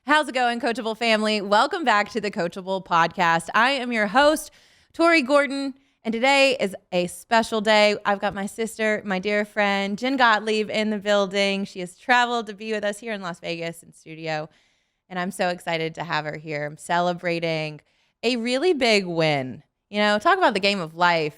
How's it going, Coachable family? Welcome back to the Coachable podcast. I am your host, Tori Gordon, and today is a special day. I've got my sister, my dear friend, Jen Gottlieb in the building. She has traveled to be with us here in Las Vegas in studio, and I'm so excited to have her here. I'm celebrating a really big win. You know, talk about the game of life.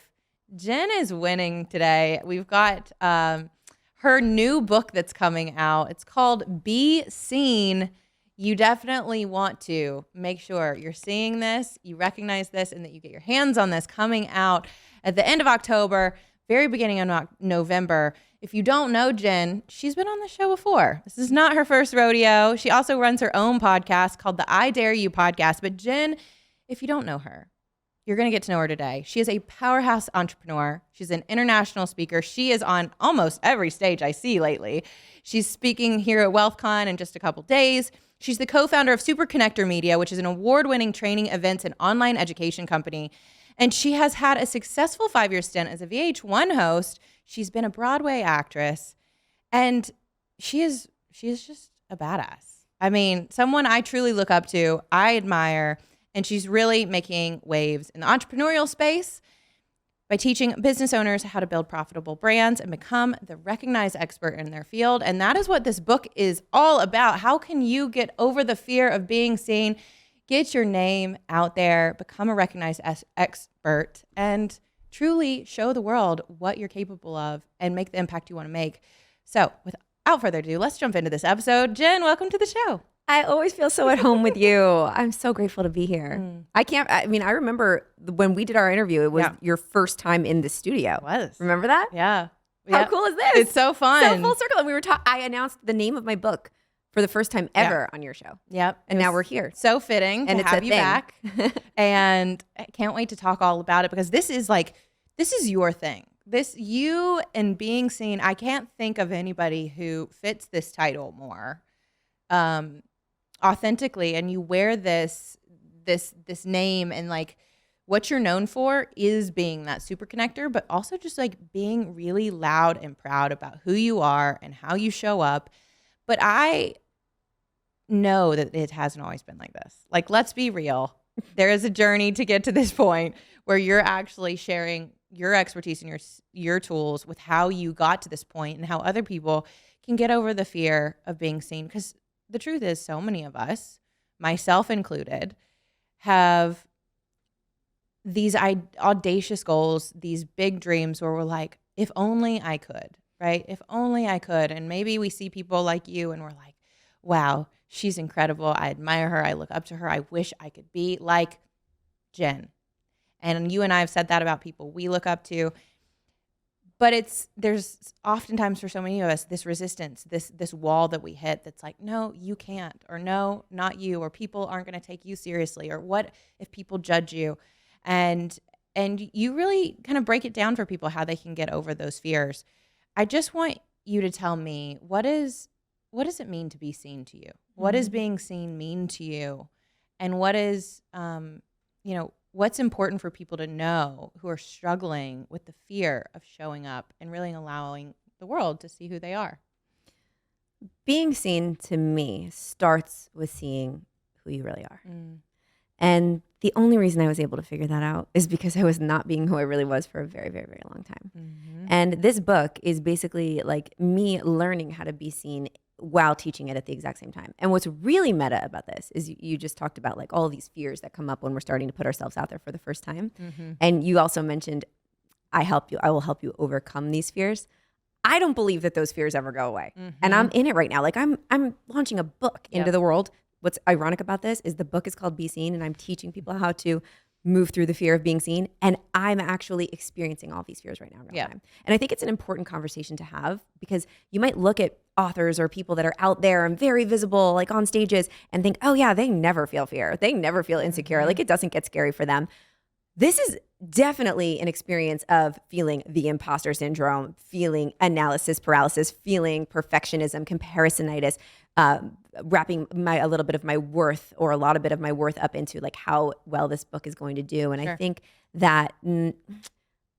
Jen is winning today. We've got her new book that's coming out. It's called Be Seen. You definitely want to make sure you're seeing this, you recognize this, and that you get your hands on this coming out at the end of October, very beginning of November. If you don't know Jen, she's been on the show before. This is not her first rodeo. She also runs her own podcast called the I Dare You podcast. But Jen, if you don't know her, you're going to get to know her today. She is a powerhouse entrepreneur. She's an international speaker. She is on almost every stage I see lately. She's speaking here at WealthCon in just a couple days. She's the co-founder of Super Connector Media, which is an award-winning training, events, and online education company. And she has had a successful 5-year stint as a VH1 host. She's been a Broadway actress. And she is just a badass. I mean, someone I truly look up to, I admire, and she's really making waves in the entrepreneurial space by teaching business owners how to build profitable brands and become the recognized expert in their field. And that is what this book is all about. How can you get over the fear of being seen, get your name out there, become a recognized expert, and truly show the world what you're capable of and make the impact you want to make? So without further ado, let's jump into this episode. Jen, welcome to the show. I always feel so at home with you. I'm so grateful to be here. I remember when we did our interview, it was your first time in the studio. It was. Remember that? Yeah. How cool is this? It's so fun. So full circle. And I announced the name of my book for the first time ever on your show. Yep. And now we're here. So fitting and to have you back. And I can't wait to talk all about it because this is your thing. You and being seen, I can't think of anybody who fits this title more authentically. And you wear this name, and like what you're known for is being that super connector, but also just like being really loud and proud about who you are and how you show up. But I know that it hasn't always been like this. Like, let's be real. There is a journey to get to this point where you're actually sharing your expertise and your tools with how you got to this point and how other people can get over the fear of being seen. Because the truth is, so many of us, myself included, have these audacious goals, these big dreams where we're like, if only I could, right? If only I could. And maybe we see people like you and we're like, wow, she's incredible. I admire her. I look up to her. I wish I could be like Jen. And you and I have said that about people we look up to. But there's oftentimes for so many of us this resistance, this wall that we hit that's like, no, you can't, or no, not you, or people aren't going to take you seriously, or what if people judge you? And you really kind of break it down for people how they can get over those fears. I just want you to tell me, what does it mean to be seen to you? What does being seen mean to you? And what is what's important for people to know who are struggling with the fear of showing up and really allowing the world to see who they are? Being seen to me starts with seeing who you really are. And the only reason I was able to figure that out is because I was not being who I really was for a very, very, very long time. And this book is basically like me learning how to be seen while teaching it at the exact same time. And what's really meta about this is you just talked about like all these fears that come up when we're starting to put ourselves out there for the first time. And you also mentioned, I will help you overcome these fears. I don't believe that those fears ever go away. And I'm in it right now. Like I'm launching a book into the world. What's ironic about this is the book is called Be Seen, and I'm teaching people how to move through the fear of being seen. And I'm actually experiencing all these fears right now in real time. And I think it's an important conversation to have, because you might look at authors or people that are out there and very visible, like on stages, and think, oh yeah, they never feel fear. They never feel insecure. Like it doesn't get scary for them. This is definitely an experience of feeling the imposter syndrome, feeling analysis paralysis, feeling perfectionism, comparisonitis, wrapping a little bit of my worth or a lot of bit of my worth up into like how well this book is going to do. And I think that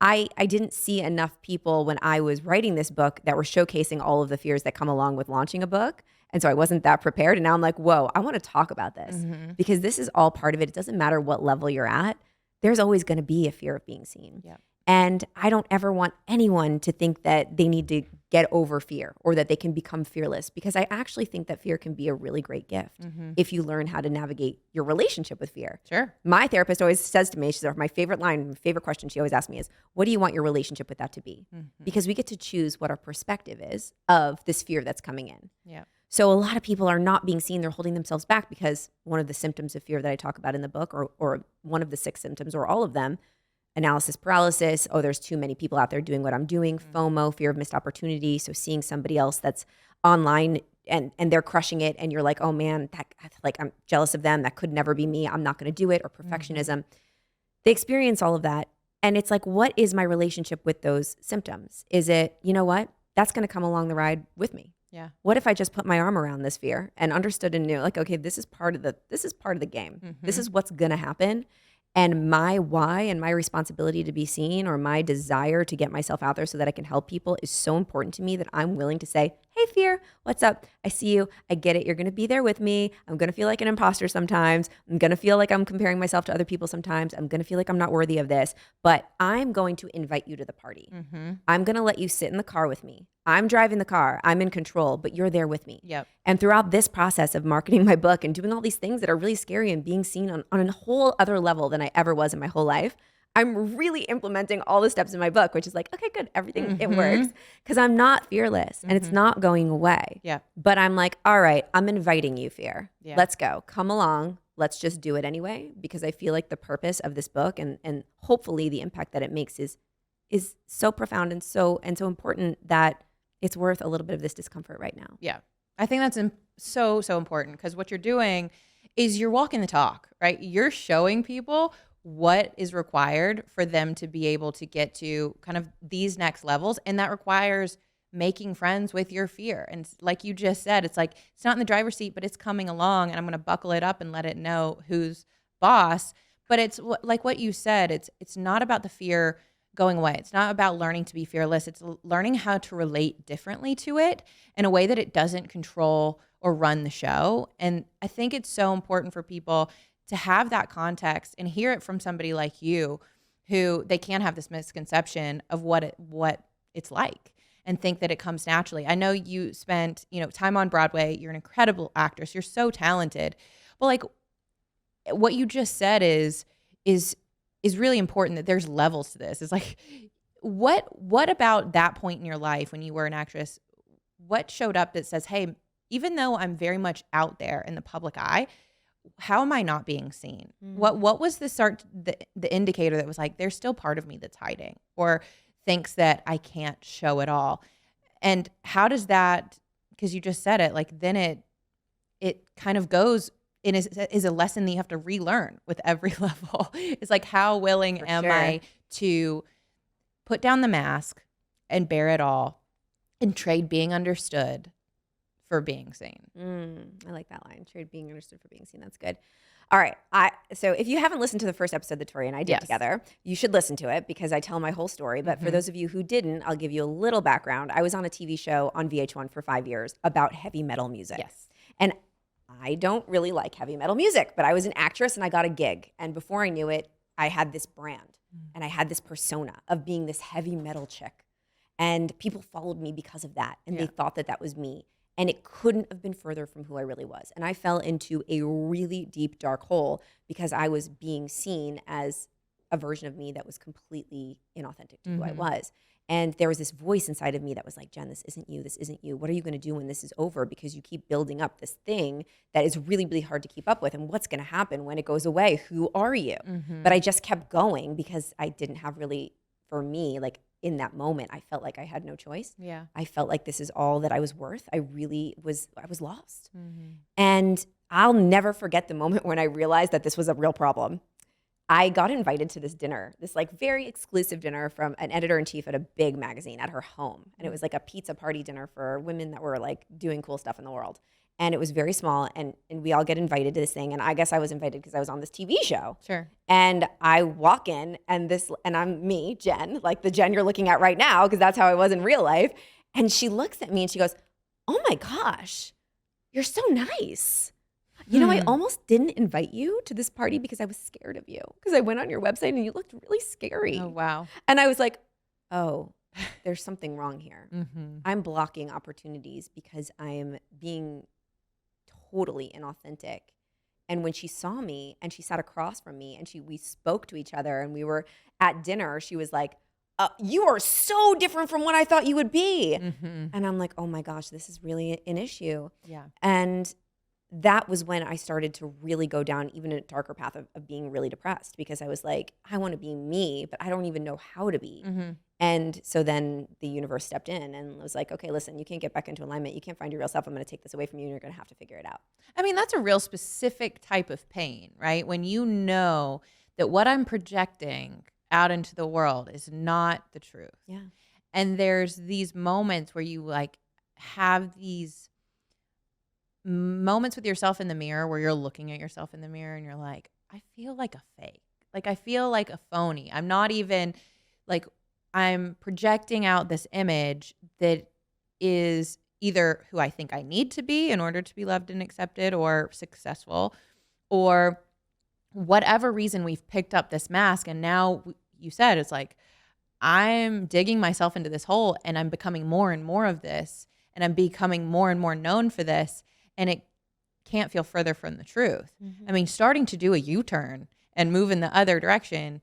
I didn't see enough people when I was writing this book that were showcasing all of the fears that come along with launching a book. And so I wasn't that prepared. And now I'm like, whoa, I want to talk about this because this is all part of it. It doesn't matter what level you're at. There's always going to be a fear of being seen. Yeah. And I don't ever want anyone to think that they need to get over fear or that they can become fearless, because I actually think that fear can be a really great gift if you learn how to navigate your relationship with fear. Sure. My therapist always says to me, she's my favorite line, my favorite question she always asks me is, what do you want your relationship with that to be? Because we get to choose what our perspective is of this fear that's coming in. Yeah. So a lot of people are not being seen. They're holding themselves back because one of the symptoms of fear that I talk about in the book, or one of the 6 symptoms, or all of them, analysis paralysis. Oh, there's too many people out there doing what I'm doing. FOMO, fear of missed opportunity. So seeing somebody else that's online and they're crushing it, and you're like, oh man, I'm jealous of them. That could never be me. I'm not going to do it. Or perfectionism. They experience all of that. And it's like, what is my relationship with those symptoms? Is it, you know what? That's going to come along the ride with me. Yeah. What if I just put my arm around this fear and understood and knew, like, okay, this is part of the game. This is what's going to happen. And my why and my responsibility to be seen, or my desire to get myself out there so that I can help people, is so important to me that I'm willing to say, hey, fear, what's up? I see you. I get it. You're going to be there with me. I'm going to feel like an imposter sometimes. I'm going to feel like I'm comparing myself to other people sometimes. I'm going to feel like I'm not worthy of this. But I'm going to invite you to the party. I'm going to let you sit in the car with me. I'm driving the car. I'm in control, but you're there with me. Yep. And throughout this process of marketing my book and doing all these things that are really scary and being seen on a whole other level than I ever was in my whole life, I'm really implementing all the steps in my book, which is like, okay, good. Everything, it works, because I'm not fearless and it's not going away. Yeah. But I'm like, all right, I'm inviting you, fear. Yeah. Let's go. Come along. Let's just do it anyway, because I feel like the purpose of this book and hopefully the impact that it makes is so profound and so important that it's worth a little bit of this discomfort right now. Yeah. I think that's so important, because what you're doing is you're walking the talk, right? You're showing people what is required for them to be able to get to kind of these next levels. And that requires making friends with your fear. And like you just said, it's like, it's not in the driver's seat, but it's coming along, and I'm going to buckle it up and let it know who's boss. But it's like what you said, it's not about the fear going away. It's not about learning to be fearless. It's learning how to relate differently to it in a way that it doesn't control or run the show. And I think it's so important for people to have that context and hear it from somebody like you, who they can have this misconception of what it's like and think that it comes naturally. I know you spent, time on Broadway. You're an incredible actress. You're so talented. But like what you just said is really important, that there's levels to this. It's like, what about that point in your life when you were an actress, what showed up that says, hey, even though I'm very much out there in the public eye, how am I not being seen? What was the indicator that was like, there's still part of me that's hiding or thinks that I can't show it all? And how does that, because you just said it, like then it kind of goes and is a lesson that you have to relearn with every level. It's like, how willing am I to put down the mask and bear it all and trade being understood for being seen? I like that line. Trade being understood for being seen. That's good. All right. So if you haven't listened to the first episode that Tori and I did together, you should listen to it, because I tell my whole story. But for those of you who didn't, I'll give you a little background. I was on a TV show on VH1 for 5 years about heavy metal music. Yes. And I don't really like heavy metal music, but I was an actress and I got a gig. And before I knew it, I had this brand and I had this persona of being this heavy metal chick. And people followed me because of that. And they thought that was me. And it couldn't have been further from who I really was. And I fell into a really deep, dark hole because I was being seen as a version of me that was completely inauthentic to who I was. And there was this voice inside of me that was like, Jen, this isn't you. This isn't you. What are you going to do when this is over? Because you keep building up this thing that is really, really hard to keep up with. And what's going to happen when it goes away? Who are you? But I just kept going because I didn't have really, for me, like in that moment, I felt like I had no choice. Yeah. I felt like this is all that I was worth. I was lost. And I'll never forget the moment when I realized that this was a real problem. I got invited to this dinner, this like very exclusive dinner from an editor-in-chief at a big magazine at her home. And it was like a pizza party dinner for women that were like doing cool stuff in the world. And it was very small, and we all get invited to this thing. And I guess I was invited because I was on this TV show. Sure. And I walk in, and I'm me, Jen, like the Jen you're looking at right now, because that's how I was in real life. And she looks at me and she goes, oh my gosh, you're so nice. You know, I almost didn't invite you to this party because I was scared of you. Because I went on your website and you looked really scary. Oh, wow. And I was like, oh, there's something wrong here. Mm-hmm. I'm blocking opportunities because I'm being totally inauthentic. And when she saw me and she sat across from me and we spoke to each other and we were at dinner, she was like, you are so different from what I thought you would be. Mm-hmm. And I'm like, oh my gosh, this is really an issue. Yeah. And that was when I started to really go down even a darker path of being really depressed, because I was like, I want to be me, but I don't even know how to be. Mm-hmm. And so then the universe stepped in and was like, okay, listen, you can't get back into alignment. You can't find your real self. I'm going to take this away from you and you're going to have to figure it out. I mean, that's a real specific type of pain, right? When you know that what I'm projecting out into the world is not the truth. Yeah. And there's these moments where you like have these moments with yourself in the mirror where you're looking at yourself in the mirror and you're like, I feel like a fake. Like I feel like a phony. I'm not even like, I'm projecting out this image that is either who I think I need to be in order to be loved and accepted or successful, or whatever reason we've picked up this mask. And now you said it's like, I'm digging myself into this hole and I'm becoming more and more of this, and I'm becoming more and more known for this. And it can't feel further from the truth. Mm-hmm. I mean, starting to do a U-turn and move in the other direction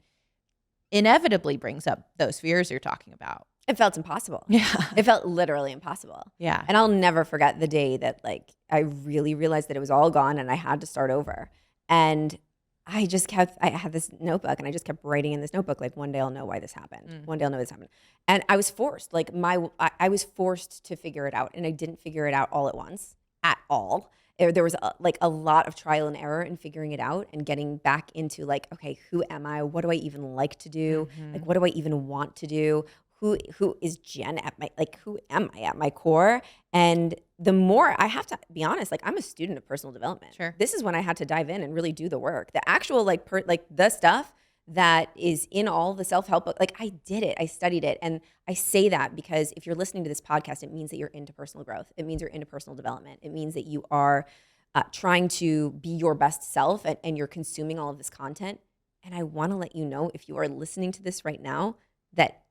inevitably brings up those fears you're talking about. It felt impossible. Yeah. It felt literally impossible. Yeah. And I'll never forget the day that like I really realized that it was all gone and I had to start over. And I had this notebook and I just kept writing in this notebook, like, one day I'll know why this happened. One day I'll know this happened. And I was forced, like I was forced to figure it out, and I didn't figure it out all at once at all. There was a lot of trial and error in figuring it out and getting back into like, okay, who am I? What do I even like to do? Mm-hmm. Like, what do I even want to do? Who is Jen at my, like, who am I at my core? And the more, I have to be honest, like, I'm a student of personal development. Sure. This is when I had to dive in and really do the work. The actual the stuff that is in all the self-help book, like, I did it, I studied it. And I say that because if you're listening to this podcast, it means that you're into personal growth. It means you're into personal development. It means that you are trying to be your best self, and you're consuming all of this content. And I want to let you know, if you are listening to this right now, that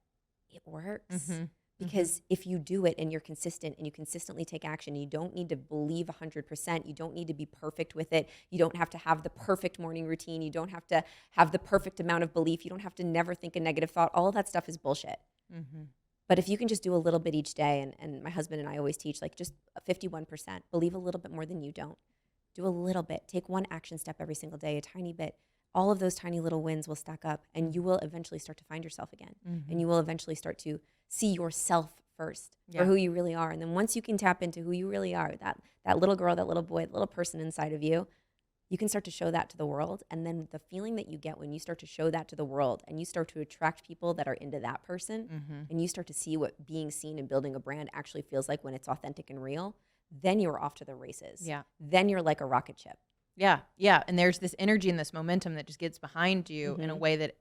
it works. Mm-hmm. Because if you do it and you're consistent and you consistently take action, you don't need to believe 100%. You don't need to be perfect with it. You don't have to have the perfect morning routine. You don't have to have the perfect amount of belief. You don't have to never think a negative thought. All of that stuff is bullshit. Mm-hmm. But if you can just do a little bit each day, and my husband and I always teach, like, just 51%, believe a little bit more than you don't. Do a little bit. Take one action step every single day, a tiny bit. All of those tiny little wins will stack up, and you will eventually start to find yourself again. Mm-hmm. And you will eventually start to see yourself first for who you really are. And then once you can tap into who you really are, that little girl, that little boy, that little person inside of you, you can start to show that to the world. And then the feeling that you get when you start to show that to the world, and you start to attract people that are into that person, Mm-hmm. and you start to see what being seen and building a brand actually feels like when it's authentic and real, then you're off to the races. Yeah. Then you're like a rocket ship. Yeah. Yeah. And there's this energy and this momentum that just gets behind you in a Mhm. way that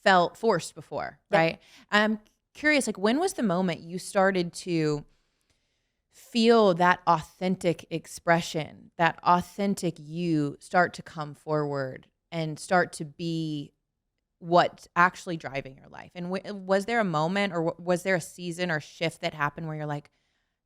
felt forced before, Yep. right? I'm curious, like, when was the moment you started to feel that authentic expression, that authentic you start to come forward and start to be what's actually driving your life? And was there a moment, or was there a season or shift that happened where you're like,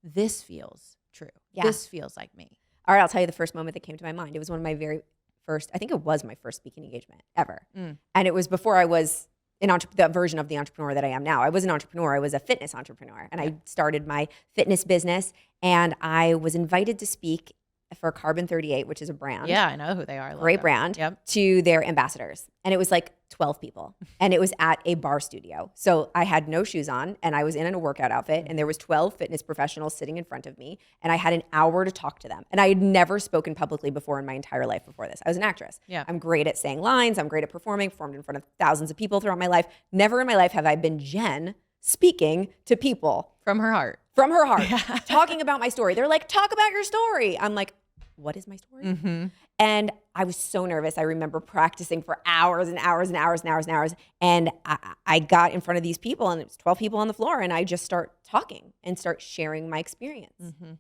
this feels true. Yeah. This feels like me. All right, I'll tell you the first moment that came to my mind. It was one of my very first, I think it was my first speaking engagement ever. Mm. And it was before I was the version of the entrepreneur that I am now. I was an entrepreneur. I was a fitness entrepreneur. And I started my fitness business, and I was invited to speak for Carbon 38, which is a brand. Yeah, I know who they are. I love Great them. brand. Yep. To their ambassadors. And it was like 12 people. And it was at a bar studio. So I had no shoes on, and I was in a workout outfit, and there was 12 fitness professionals sitting in front of me, and I had an hour to talk to them. And I had never spoken publicly before in my entire life before this. I was an actress. Yeah. I'm great at saying lines. I'm great at performing, performed in front of thousands of people throughout my life. Never in my life have I been Jen speaking to people From her heart. from her heart, talking about my story. They're like, talk about your story. I'm like, what is my story? Mm-hmm. And I was so nervous. I remember practicing for hours and hours and hours and hours and hours. And I got in front of these people, and it was 12 people on the floor, and I just start talking and start sharing my experience. Mm-hmm.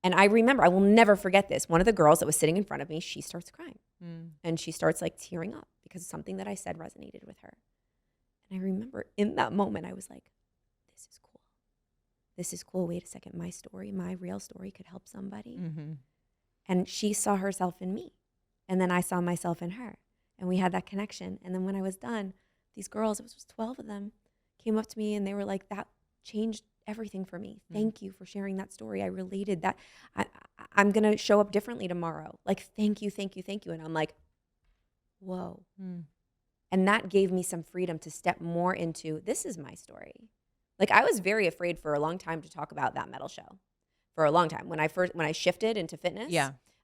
And I remember, I will never forget this. One of the girls that was sitting in front of me, she starts crying. And she starts like tearing up because something that I said resonated with her. And I remember in that moment, I was like, this is cool. This is cool. Wait a second. My story, my real story could help somebody. And she saw herself in me. And then I saw myself in her. And we had that connection. And then when I was done, these girls, it was 12 of them, came up to me and they were like, that changed everything for me. Thank you for sharing that story. I related that. I'm going to show up differently tomorrow. Like, thank you, thank you, thank you. And I'm like, whoa. And that gave me some freedom to step more into, this is my story. Like, I was very afraid for a long time to talk about that metal show. For a long time. When I shifted into fitness,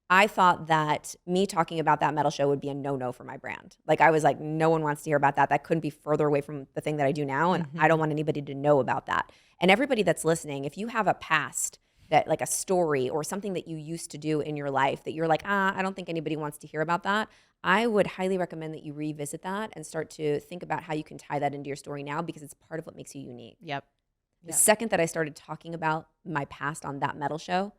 I thought that me talking about that metal show would be a no-no for my brand. Like, I was like, no one wants to hear about that. That couldn't be further away from the thing that I do now. And I don't want anybody to know about that. And everybody that's listening, if you have a past that, like a story or something that you used to do in your life that you're like, I don't think anybody wants to hear about that, I would highly recommend that you revisit that and start to think about how you can tie that into your story now, because it's part of what makes you unique. The second that I started talking about my past on that metal show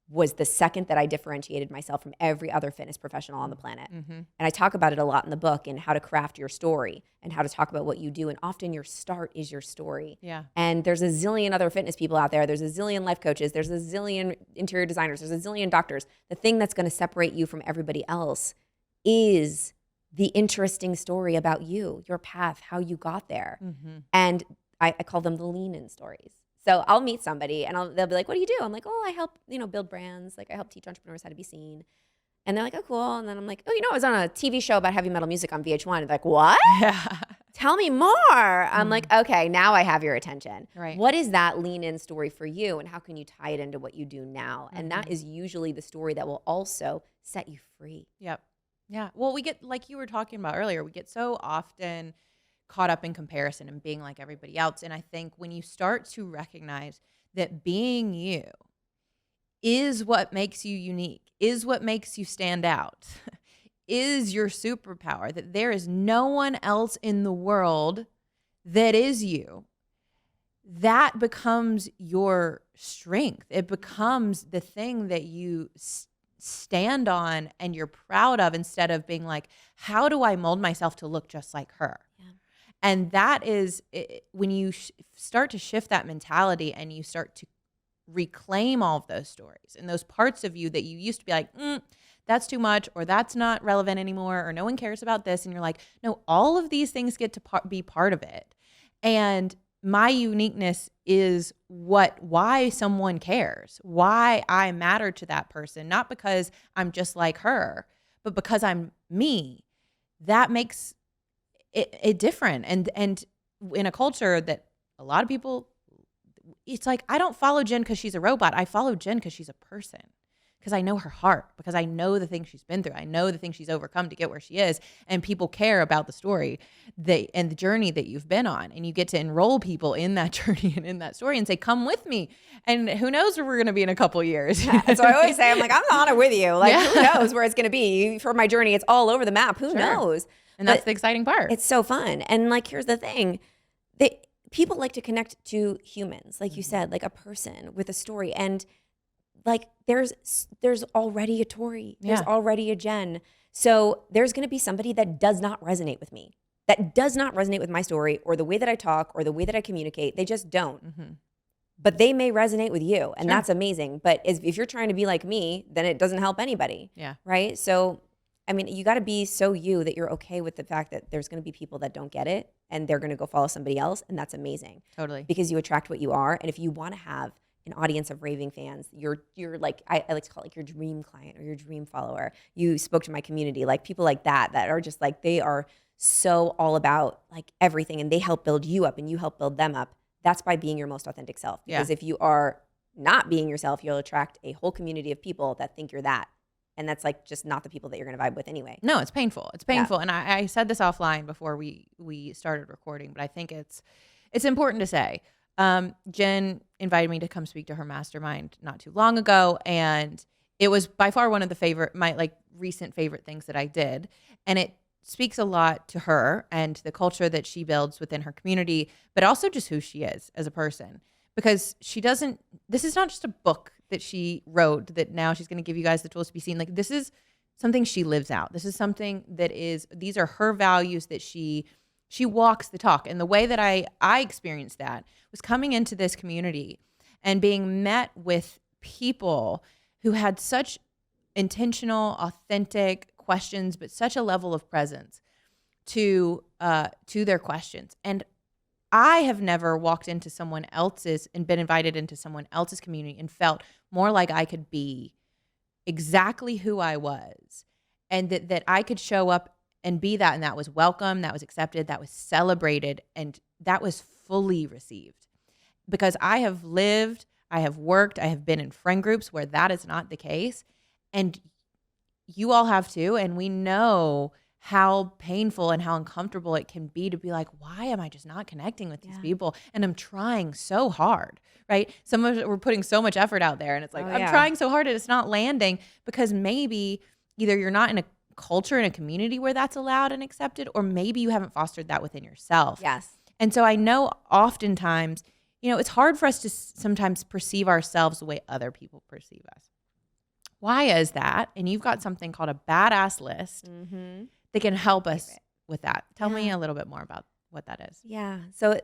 was the second that I differentiated myself from every other fitness professional on the planet. And I talk about it a lot in the book, and how to craft your story and how to talk about what you do. And often your start is your story. And there's a zillion other fitness people out there. There's a zillion life coaches. There's a zillion interior designers. There's a zillion doctors. The thing that's going to separate you from everybody else is the interesting story about you, your path, how you got there. And I call them the lean-in stories. So I'll meet somebody and they'll be like, what do you do? I'm like, oh, I help, build brands. Like, I help teach entrepreneurs how to be seen. And they're like, oh, cool. And then I'm like, oh, I was on a TV show about heavy metal music on VH1. And they're like, what? Tell me more. I'm like, okay, now I have your attention. What is that lean-in story for you? And how can you tie it into what you do now? And that is usually the story that will also set you free. Yeah. Well, we get, like you were talking about earlier, we get so often caught up in comparison and being like everybody else. And I think when you start to recognize that being you is what makes you unique, is what makes you stand out, is your superpower, that there is no one else in the world that is you, that becomes your strength. It becomes the thing that you stand on and you're proud of, instead of being like, how do I mold myself to look just like her? And that is when you start to shift that mentality and you start to reclaim all of those stories and those parts of you that you used to be like, that's too much, or that's not relevant anymore, or no one cares about this. And you're like, no, all of these things get to be part of it. And my uniqueness is why someone cares, why I matter to that person, not because I'm just like her, but because I'm me. That makes it different. And in a culture that a lot of people, it's like, I don't follow Jen because she's a robot. I follow Jen because she's a person, because I know her heart, because I know the things she's been through. I know the things she's overcome to get where she is. And people care about the story and the journey that you've been on. And you get to enroll people in that journey and in that story and say, come with me. And who knows where we're going to be in a couple of years. That's what I always say. I'm like, I'm on it with you. Like, who knows where it's going to be? For my journey, it's all over the map. Who knows? And that's the exciting part. It's so fun. And like, here's the thing. People like to connect to humans, like you said, like a person with a story. And like, there's already a Tori. There's already a Jen. So there's going to be somebody that does not resonate with me, that does not resonate with my story or the way that I talk or the way that I communicate. They just don't. But they may resonate with you. And that's amazing. But if you're trying to be like me, then it doesn't help anybody. Right? So I mean, you got to be so you that you're okay with the fact that there's going to be people that don't get it and they're going to go follow somebody else. And that's amazing. Totally. Because you attract what you are. And if you want to have an audience of raving fans, you're like, I like to call it like your dream client or your dream follower. You spoke to my community, like people like that are just like, they are so all about like everything, and they help build you up and you help build them up. That's by being your most authentic self. Because if you are not being yourself, you'll attract a whole community of people that think you're that. And that's like just not the people that you're going to vibe with anyway. No, it's painful. It's painful. And I said this offline before we started recording, but I think it's important to say. Jen invited me to come speak to her mastermind not too long ago. And it was by far one of my like recent favorite things that I did. And it speaks a lot to her and the culture that she builds within her community, but also just who she is as a person. Because this is not just a book that she wrote that now she's going to give you guys the tools to be seen. Like, this is something she lives out. This is something that these are her values that she walks the talk. And the way that I experienced that was coming into this community and being met with people who had such intentional, authentic questions, but such a level of presence to their questions. And I have never walked into someone else's and been invited into someone else's community and felt more like I could be exactly who I was, and that I could show up and be that, and that was welcome, that was accepted, that was celebrated, and that was fully received. Because I have lived, I have worked, I have been in friend groups where that is not the case, and you all have too, and we know how painful and how uncomfortable it can be to be like, why am I just not connecting with these people? And I'm trying so hard, right? Some of it, we're putting so much effort out there, and it's like, I'm trying so hard and it's not landing, because maybe either you're not in a culture, in a community where that's allowed and accepted, or maybe you haven't fostered that within yourself. Yes. And so I know oftentimes, it's hard for us to sometimes perceive ourselves the way other people perceive us. Why is that? And you've got something called a badass list that can help us with that. Tell me a little bit more about what that is. Yeah. So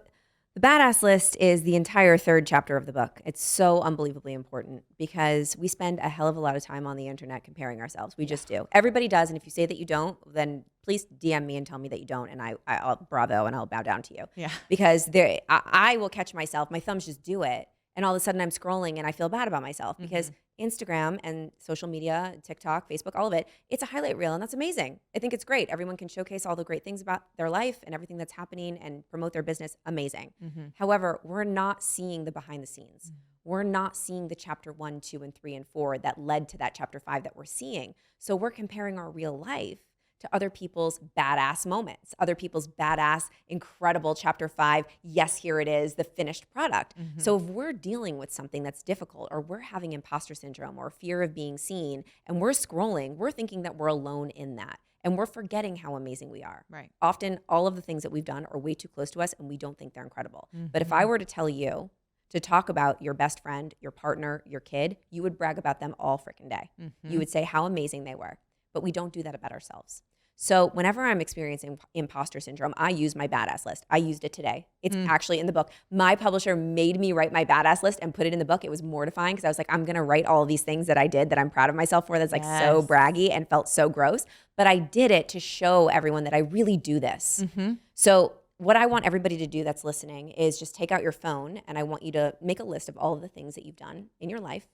the badass list is the entire third chapter of the book. It's so unbelievably important because we spend a hell of a lot of time on the internet comparing ourselves. We just do. Everybody does. And if you say that you don't, then please DM me and tell me that you don't. And I'll bravo and I'll bow down to you. Yeah. Because I will catch myself. My thumbs just do it. And all of a sudden I'm scrolling and I feel bad about myself because Instagram and social media, TikTok, Facebook, all of it, it's a highlight reel, and that's amazing. I think it's great. Everyone can showcase all the great things about their life and everything that's happening and promote their business. Amazing. However, we're not seeing the behind the scenes. We're not seeing the chapter 1, 2, and 3, and 4 that led to that chapter 5 that we're seeing. So we're comparing our real life to other people's badass moments, other people's badass, incredible chapter 5, yes, here it is, the finished product. So if we're dealing with something that's difficult, or we're having imposter syndrome or fear of being seen, and we're scrolling, we're thinking that we're alone in that. And we're forgetting how amazing we are. Right. Often all of the things that we've done are way too close to us and we don't think they're incredible. But if I were to tell you to talk about your best friend, your partner, your kid, you would brag about them all freaking day. You would say how amazing they were. But we don't do that about ourselves. So whenever I'm experiencing imposter syndrome, I use my badass list. I used it today. It's actually in the book. My publisher made me write my badass list and put it in the book. It was mortifying because I was like, I'm going to write all of these things that I did that I'm proud of myself for, that's like so braggy and felt so gross. But I did it to show everyone that I really do this. So what I want everybody to do that's listening is just take out your phone, and I want you to make a list of all of the things that you've done in your life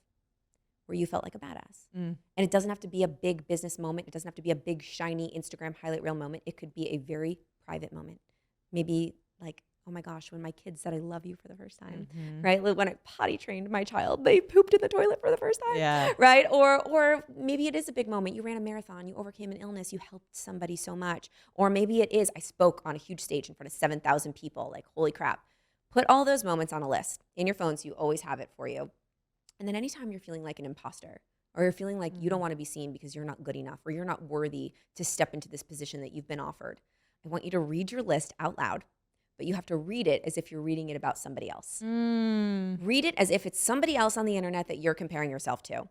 where you felt like a badass. And it doesn't have to be a big business moment. It doesn't have to be a big, shiny Instagram highlight reel moment. It could be a very private moment. Maybe like, oh my gosh, when my kids said I love you for the first time, right? When I potty trained my child, they pooped in the toilet for the first time, right? Or maybe it is a big moment. You ran a marathon, you overcame an illness, you helped somebody so much. Or maybe it is, I spoke on a huge stage in front of 7,000 people, like holy crap. Put all those moments on a list in your phone so you always have it for you. And then anytime you're feeling like an imposter, or you're feeling like you don't want to be seen because you're not good enough, or you're not worthy to step into this position that you've been offered, I want you to read your list out loud, but you have to read it as if you're reading it about somebody else. Read it as if it's somebody else on the internet that you're comparing yourself to.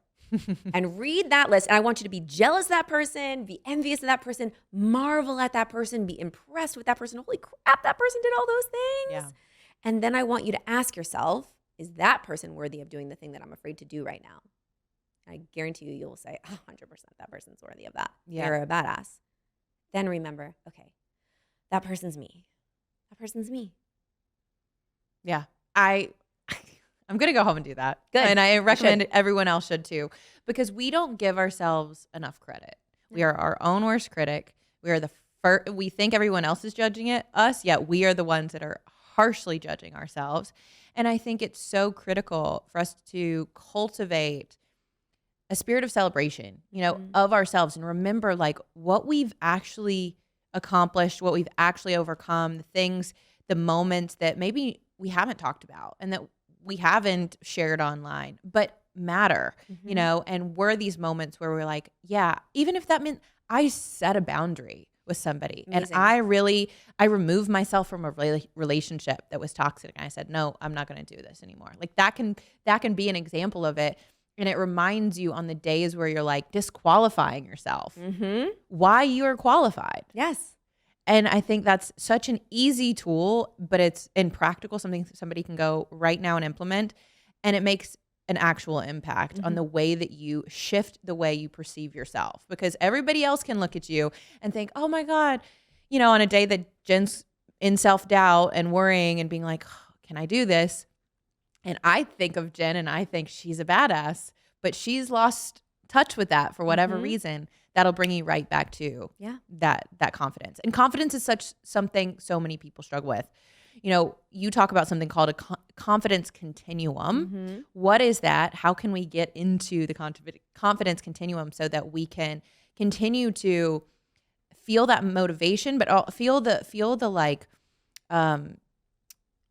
And read that list. And I want you to be jealous of that person, be envious of that person, marvel at that person, be impressed with that person. Holy crap, that person did all those things. Yeah. And then I want you to ask yourself, is that person worthy of doing the thing that I'm afraid to do right now? I guarantee you will say, 100% that person's worthy of that. Yeah. They're a badass. Then remember, okay, that person's me. That person's me. Yeah. I'm going to go home and do that. Good. And I recommend everyone else should too, because we don't give ourselves enough credit. We are our own worst critic. We are we think everyone else is judging us, yet we are the ones that are harshly judging ourselves. And I think it's so critical for us to cultivate a spirit of celebration, of ourselves, and remember like what we've actually accomplished, what we've actually overcome, the things, the moments that maybe we haven't talked about and that we haven't shared online, but matter, and were these moments where we're like, yeah, even if that meant I set a boundary with somebody. Amazing. And I removed myself from a relationship that was toxic. And I said, no, I'm not going to do this anymore. Like that can be an example of it. And it reminds you on the days where you're like disqualifying yourself, Mm-hmm. why you are qualified. Yes. And I think that's such an easy tool, but it's in practical, something somebody can go right now and implement. And it makes an actual impact on the way that you shift the way you perceive yourself. Because everybody else can look at you and think, oh my God, on a day that Jen's in self-doubt and worrying and being like, oh, can I do this? And I think of Jen and I think she's a badass, but she's lost touch with that for whatever reason. That'll bring you right back to that confidence. And confidence is something so many people struggle with. You talk about something called a confidence continuum. What is that? How can we get into the confidence continuum so that we can continue to feel that motivation, but feel the like,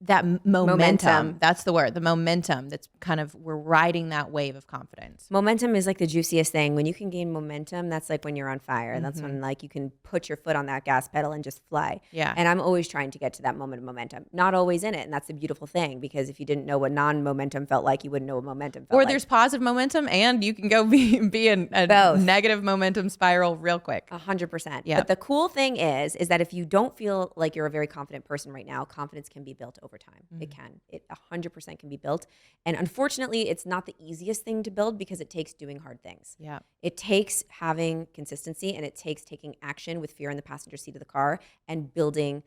that momentum. That's the word, the momentum that's kind of, we're riding that wave of confidence. Momentum is like the juiciest thing. When you can gain momentum, that's like when you're on fire. That's when like you can put your foot on that gas pedal and just fly. Yeah. And I'm always trying to get to that moment of momentum. Not always in it. And that's the beautiful thing, because if you didn't know what non-momentum felt like, you wouldn't know what momentum felt like. Or there's positive momentum and you can go be in a negative momentum spiral real quick. 100%. Yeah. But the cool thing is that if you don't feel like you're a very confident person right now, confidence can be built over time. It can. It 100% can be built. And unfortunately, it's not the easiest thing to build because it takes doing hard things. Yeah. It takes having consistency, and it takes taking action with fear in the passenger seat of the car and building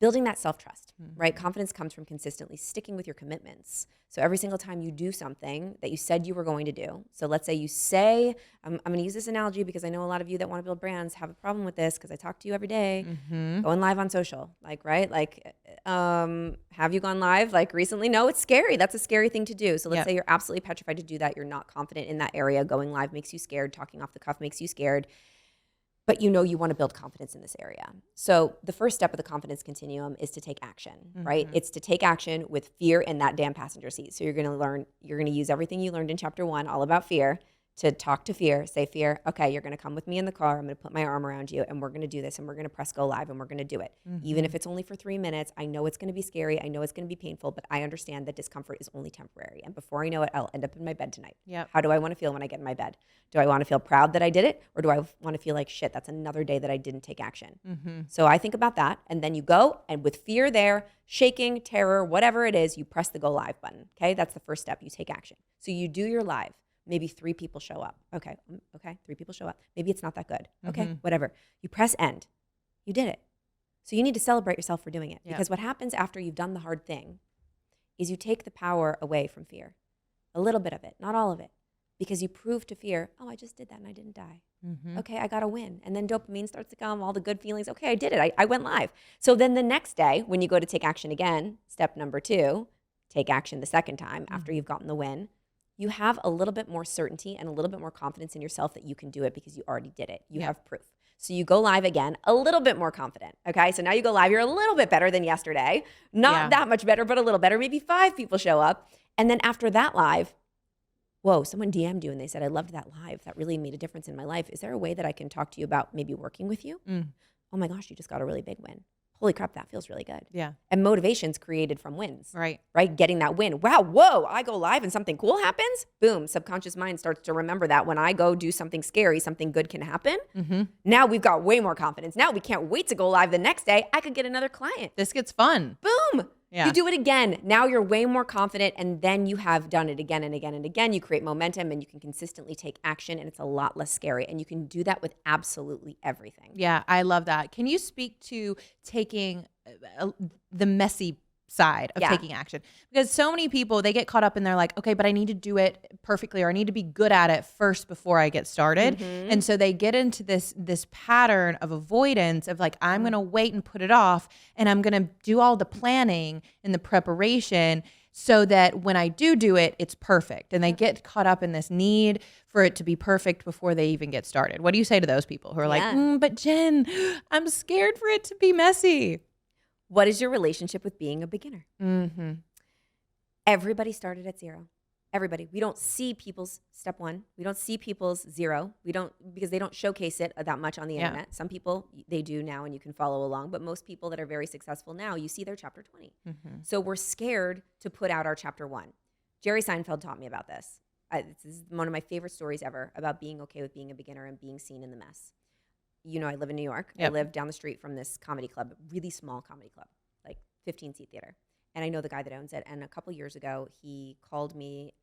that self-trust, right? Confidence comes from consistently sticking with your commitments. So every single time you do something that you said you were going to do. So let's say you say, I'm going to use this analogy because I know a lot of you that want to build brands have a problem with this because I talk to you every day, going live on social, right? Have you gone live recently? No, it's scary. That's a scary thing to do. So let's say you're absolutely petrified to do that. You're not confident in that area. Going live makes you scared. Talking off the cuff makes you scared. But you want to build confidence in this area. So the first step of the confidence continuum is to take action, right? It's to take action with fear in that damn passenger seat. So you're going to use everything you learned in chapter 1, all about fear, to talk to fear, say, fear, okay, you're going to come with me in the car. I'm going to put my arm around you and we're going to do this and we're going to press go live and we're going to do it. Even if it's only for 3 minutes, I know it's going to be scary. I know it's going to be painful, but I understand that discomfort is only temporary. And before I know it, I'll end up in my bed tonight. Yep. How do I want to feel when I get in my bed? Do I want to feel proud that I did it? Or do I want to feel like, shit, that's another day that I didn't take action? So I think about that. And then you go, and with fear there, shaking, terror, whatever it is, you press the go live button. Okay. That's the first step. You take action. So you do your live. Maybe 3 people show up. Okay, 3 people show up. Maybe it's not that good. Okay, whatever. You press end. You did it. So you need to celebrate yourself for doing it. Because what happens after you've done the hard thing is you take the power away from fear. A little bit of it, not all of it. Because you prove to fear, oh, I just did that and I didn't die. Okay, I got a win. And then dopamine starts to come, all the good feelings. Okay, I did it. I went live. So then the next day, when you go to take action again, step number 2, take action the second time after you've gotten the win. You have a little bit more certainty and a little bit more confidence in yourself that you can do it because you already did it. You have proof. So you go live again, a little bit more confident. Okay, so now you go live, you're a little bit better than yesterday. Not that much better, but a little better. Maybe 5 people show up. And then after that live, whoa, someone DM'd you and they said, I loved that live. That really made a difference in my life. Is there a way that I can talk to you about maybe working with you? Oh my gosh, you just got a really big win. Holy crap, that feels really good. Yeah. And motivation's created from wins. Right. Getting that win. Wow, whoa, I go live and something cool happens. Boom, subconscious mind starts to remember that when I go do something scary, something good can happen. Now we've got way more confidence. Now we can't wait to go live the next day. I could get another client. This gets fun. Boom. Yeah. You do it again. Now you're way more confident, and then you have done it again and again and again. You create momentum and you can consistently take action, and it's a lot less scary. And you can do that with absolutely everything. Yeah, I love that. Can you speak to taking the messy side of taking action? Because so many people, they get caught up and they're like, okay, but I need to do it perfectly, or I need to be good at it first before I get started. And so they get into this pattern of avoidance of like, I'm going to wait and put it off, and I'm going to do all the planning and the preparation so that when I do it, it's perfect. And they get caught up in this need for it to be perfect before they even get started. What do you say to those people who are like, but Jen, I'm scared for it to be messy? What is your relationship with being a beginner? Everybody started at 0. Everybody. We don't see people's step 1. We don't see people's 0. We don't, because they don't showcase it that much on the internet. Some people, they do now and you can follow along, but most people that are very successful now, you see their chapter 20. So we're scared to put out our chapter 1. Jerry Seinfeld taught me about this. this is one of my favorite stories ever about being okay with being a beginner and being seen in the mess. You know, I live in New York. Yep. I live down the street from this comedy club, really small comedy club, like 15-seat theater. And I know the guy that owns it. And a couple years ago, he called me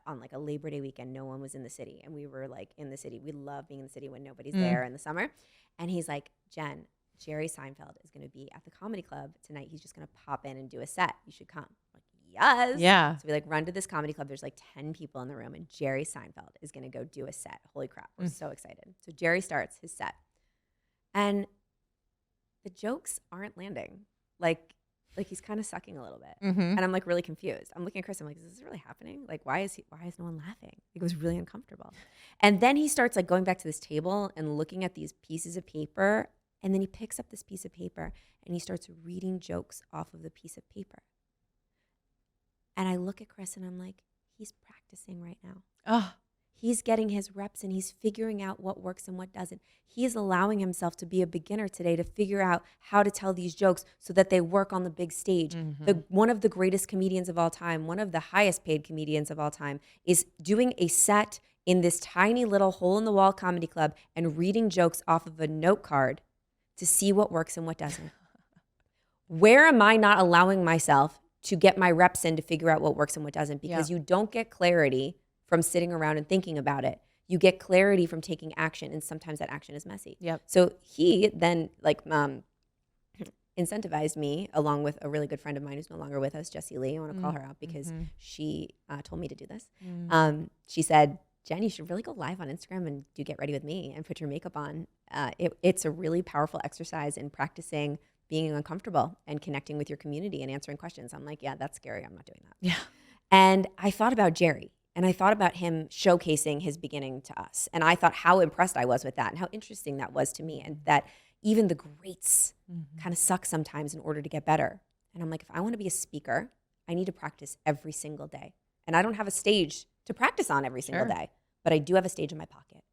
on like a Labor Day weekend. No one was in the city. And we were like in the city. We love being in the city when nobody's there in the summer. And he's like, Jen, Jerry Seinfeld is going to be at the comedy club tonight. He's just going to pop in and do a set. You should come. I'm like, yes. Yeah. So we like run to this comedy club. There's like 10 people in the room. And Jerry Seinfeld is going to go do a set. Holy crap. We're so excited. So Jerry starts his set. And the jokes aren't landing. Like he's kind of sucking a little bit. And I'm like really confused. I'm looking at Chris. I'm like, is this really happening? Like, why is no one laughing? It was really uncomfortable. And then he starts like going back to this table and looking at these pieces of paper. And then he picks up this piece of paper and he starts reading jokes off of the piece of paper. And I look at Chris and I'm like, he's practicing right now. Oh, He's getting his reps and he's figuring out what works and what doesn't. He is allowing himself to be a beginner today to figure out how to tell these jokes so that they work on the big stage. One of the greatest comedians of all time, one of the highest paid comedians of all time, is doing a set in this tiny little hole in the wall comedy club and reading jokes off of a note card to see what works and what doesn't. Where am I not allowing myself to get my reps in to figure out what works and what doesn't? Because you don't get clarity from sitting around and thinking about it. You get clarity from taking action, and sometimes that action is messy. Yep. So he then incentivized me, along with a really good friend of mine who's no longer with us, Jessie Lee. I want to call her out because she told me to do this. She said, Jen, you should really go live on Instagram and do Get Ready With Me and put your makeup on. It's a really powerful exercise in practicing being uncomfortable and connecting with your community and answering questions. I'm like, yeah, that's scary. I'm not doing that. yeah. And I thought about Jerry. And I thought about him showcasing his beginning to us. And I thought how impressed I was with that and how interesting that was to me. And that even the greats kind of suck sometimes in order to get better. And I'm like, if I want to be a speaker, I need to practice every single day. And I don't have a stage to practice on every single day, but I do have a stage in my pocket.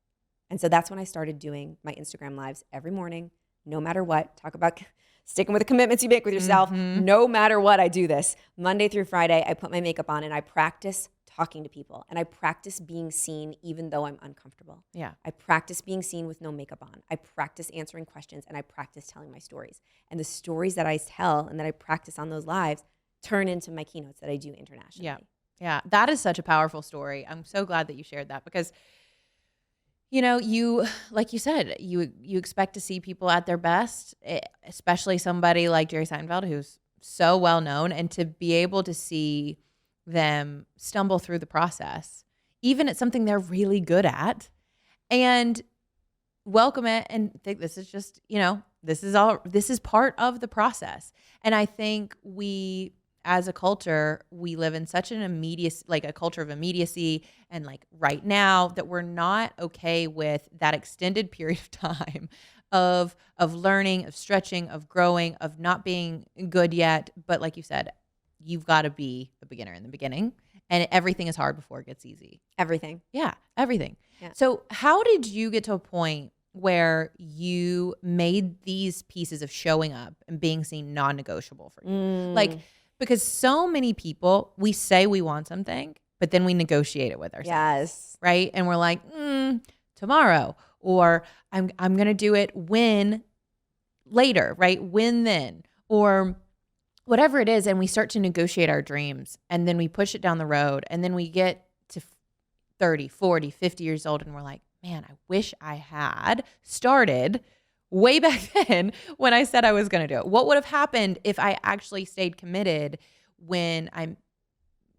And so that's when I started doing my Instagram lives every morning, no matter what. Talk about sticking with the commitments you make with yourself. No matter what, I do this. Monday through Friday, I put my makeup on and I practice talking to people, and I practice being seen even though I'm uncomfortable. Yeah. I practice being seen with no makeup on. I practice answering questions, and I practice telling my stories. And the stories that I tell and that I practice on those lives turn into my keynotes that I do internationally. Yeah. Yeah. That is such a powerful story. I'm so glad that you shared that because, you know, you, like you said, you expect to see people at their best, especially somebody like Jerry Seinfeld, who's so well known, and to be able to see them stumble through the process, even at something they're really good at, and welcome it and think this is just, you know, this is part of the process. And I think we, as a culture, we live in such an a culture of immediacy and like right now that we're not okay with that extended period of time of learning, of stretching, of growing, of not being good yet. But like you said, you've got to be a beginner in the beginning, and everything is hard before it gets easy. Everything. Yeah, everything. Yeah. So how did you get to a point where you made these pieces of showing up and being seen non-negotiable for you? Like, because so many people, we say we want something, but then we negotiate it with ourselves. Yes. Right? And we're like, tomorrow, or I'm going to do it when later, right? When then, or whatever it is, and we start to negotiate our dreams, and then we push it down the road, and then we get to 30, 40, 50 years old, and we're like, man, I wish I had started way back then when I said I was going to do it. What would have happened if I actually stayed committed when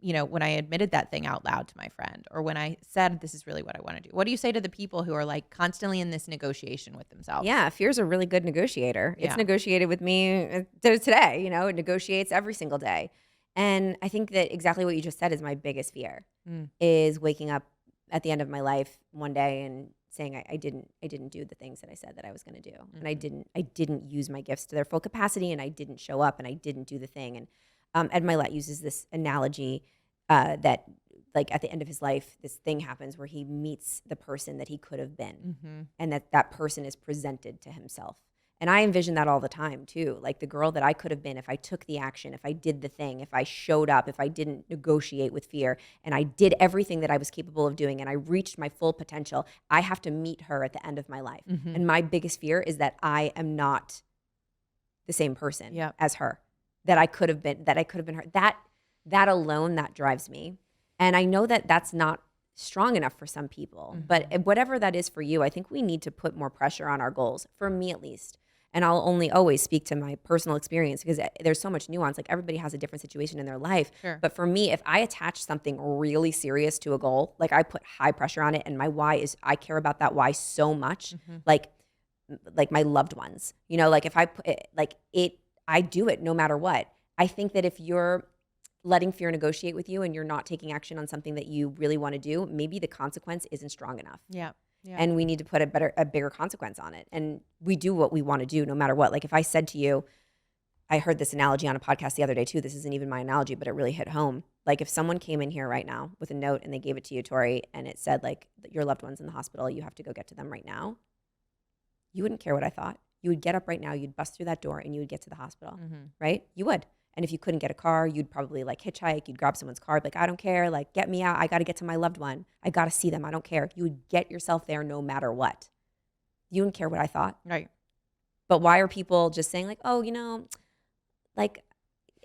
when I admitted that thing out loud to my friend, or when I said, this is really what I want to do? What do you say to the people who are like constantly in this negotiation with themselves? Yeah, fear's a really good negotiator. Yeah. It's negotiated with me today, you know, it negotiates every single day. And I think that exactly what you just said is my biggest fear, is waking up at the end of my life one day and saying I didn't do the things that I said that I was going to do. And I didn't use my gifts to their full capacity, and I didn't show up, and I didn't do the thing. And Ed Milet uses this analogy that like at the end of his life, this thing happens where he meets the person that he could have been, and that person is presented to himself. And I envision that all the time too. Like the girl that I could have been if I took the action, if I did the thing, if I showed up, if I didn't negotiate with fear, and I did everything that I was capable of doing and I reached my full potential, I have to meet her at the end of my life. And my biggest fear is that I am not the same person as her, that I could have been her. That alone, that drives me. And I know that that's not strong enough for some people, but whatever that is for you, I think we need to put more pressure on our goals, for me at least. And I'll only always speak to my personal experience because there's so much nuance. Like everybody has a different situation in their life. Sure. But for me, if I attach something really serious to a goal, like I put high pressure on it, and my why is, I care about that why so much, like my loved ones, you know, like if I put it, I do it no matter what. I think that if you're letting fear negotiate with you and you're not taking action on something that you really want to do, maybe the consequence isn't strong enough. Yeah. And we need to put a bigger consequence on it. And we do what we want to do no matter what. Like if I said to you, I heard this analogy on a podcast the other day too. This isn't even my analogy, but it really hit home. Like if someone came in here right now with a note and they gave it to you, Tori, and it said like, your loved one's in the hospital, you have to go get to them right now. You wouldn't care what I thought. You would get up right now, you'd bust through that door and you would get to the hospital, right? You would. And if you couldn't get a car, you'd probably like hitchhike, you'd grab someone's car, like, I don't care, like get me out, I gotta get to my loved one. I gotta see them, I don't care. You would get yourself there no matter what. You wouldn't care what I thought. Right. But why are people just saying like, oh, you know, like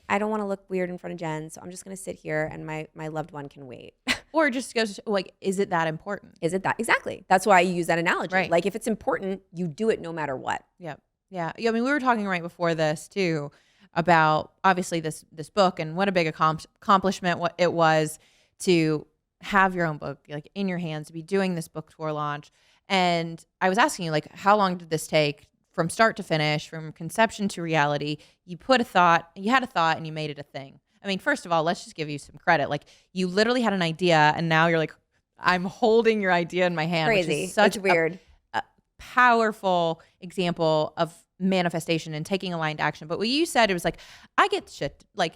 I don't wanna look weird in front of Jen, so I'm just gonna sit here and my loved one can wait. Or just goes like, is it that important? Is it that? Exactly. That's why I use that analogy. Right. Like if it's important, you do it no matter what. Yep. Yeah. I mean, we were talking right before this too about obviously this book and what a big accomplishment what it was to have your own book like in your hands, to be doing this book tour launch. And I was asking you like, how long did this take from start to finish, from conception to reality? You had a thought and you made it a thing. I mean, first of all, let's just give you some credit. Like you literally had an idea and now you're like, I'm holding your idea in my hand. Crazy. Which is such weird. A powerful example of manifestation and taking aligned action. But what you said, it was like, I get shit, like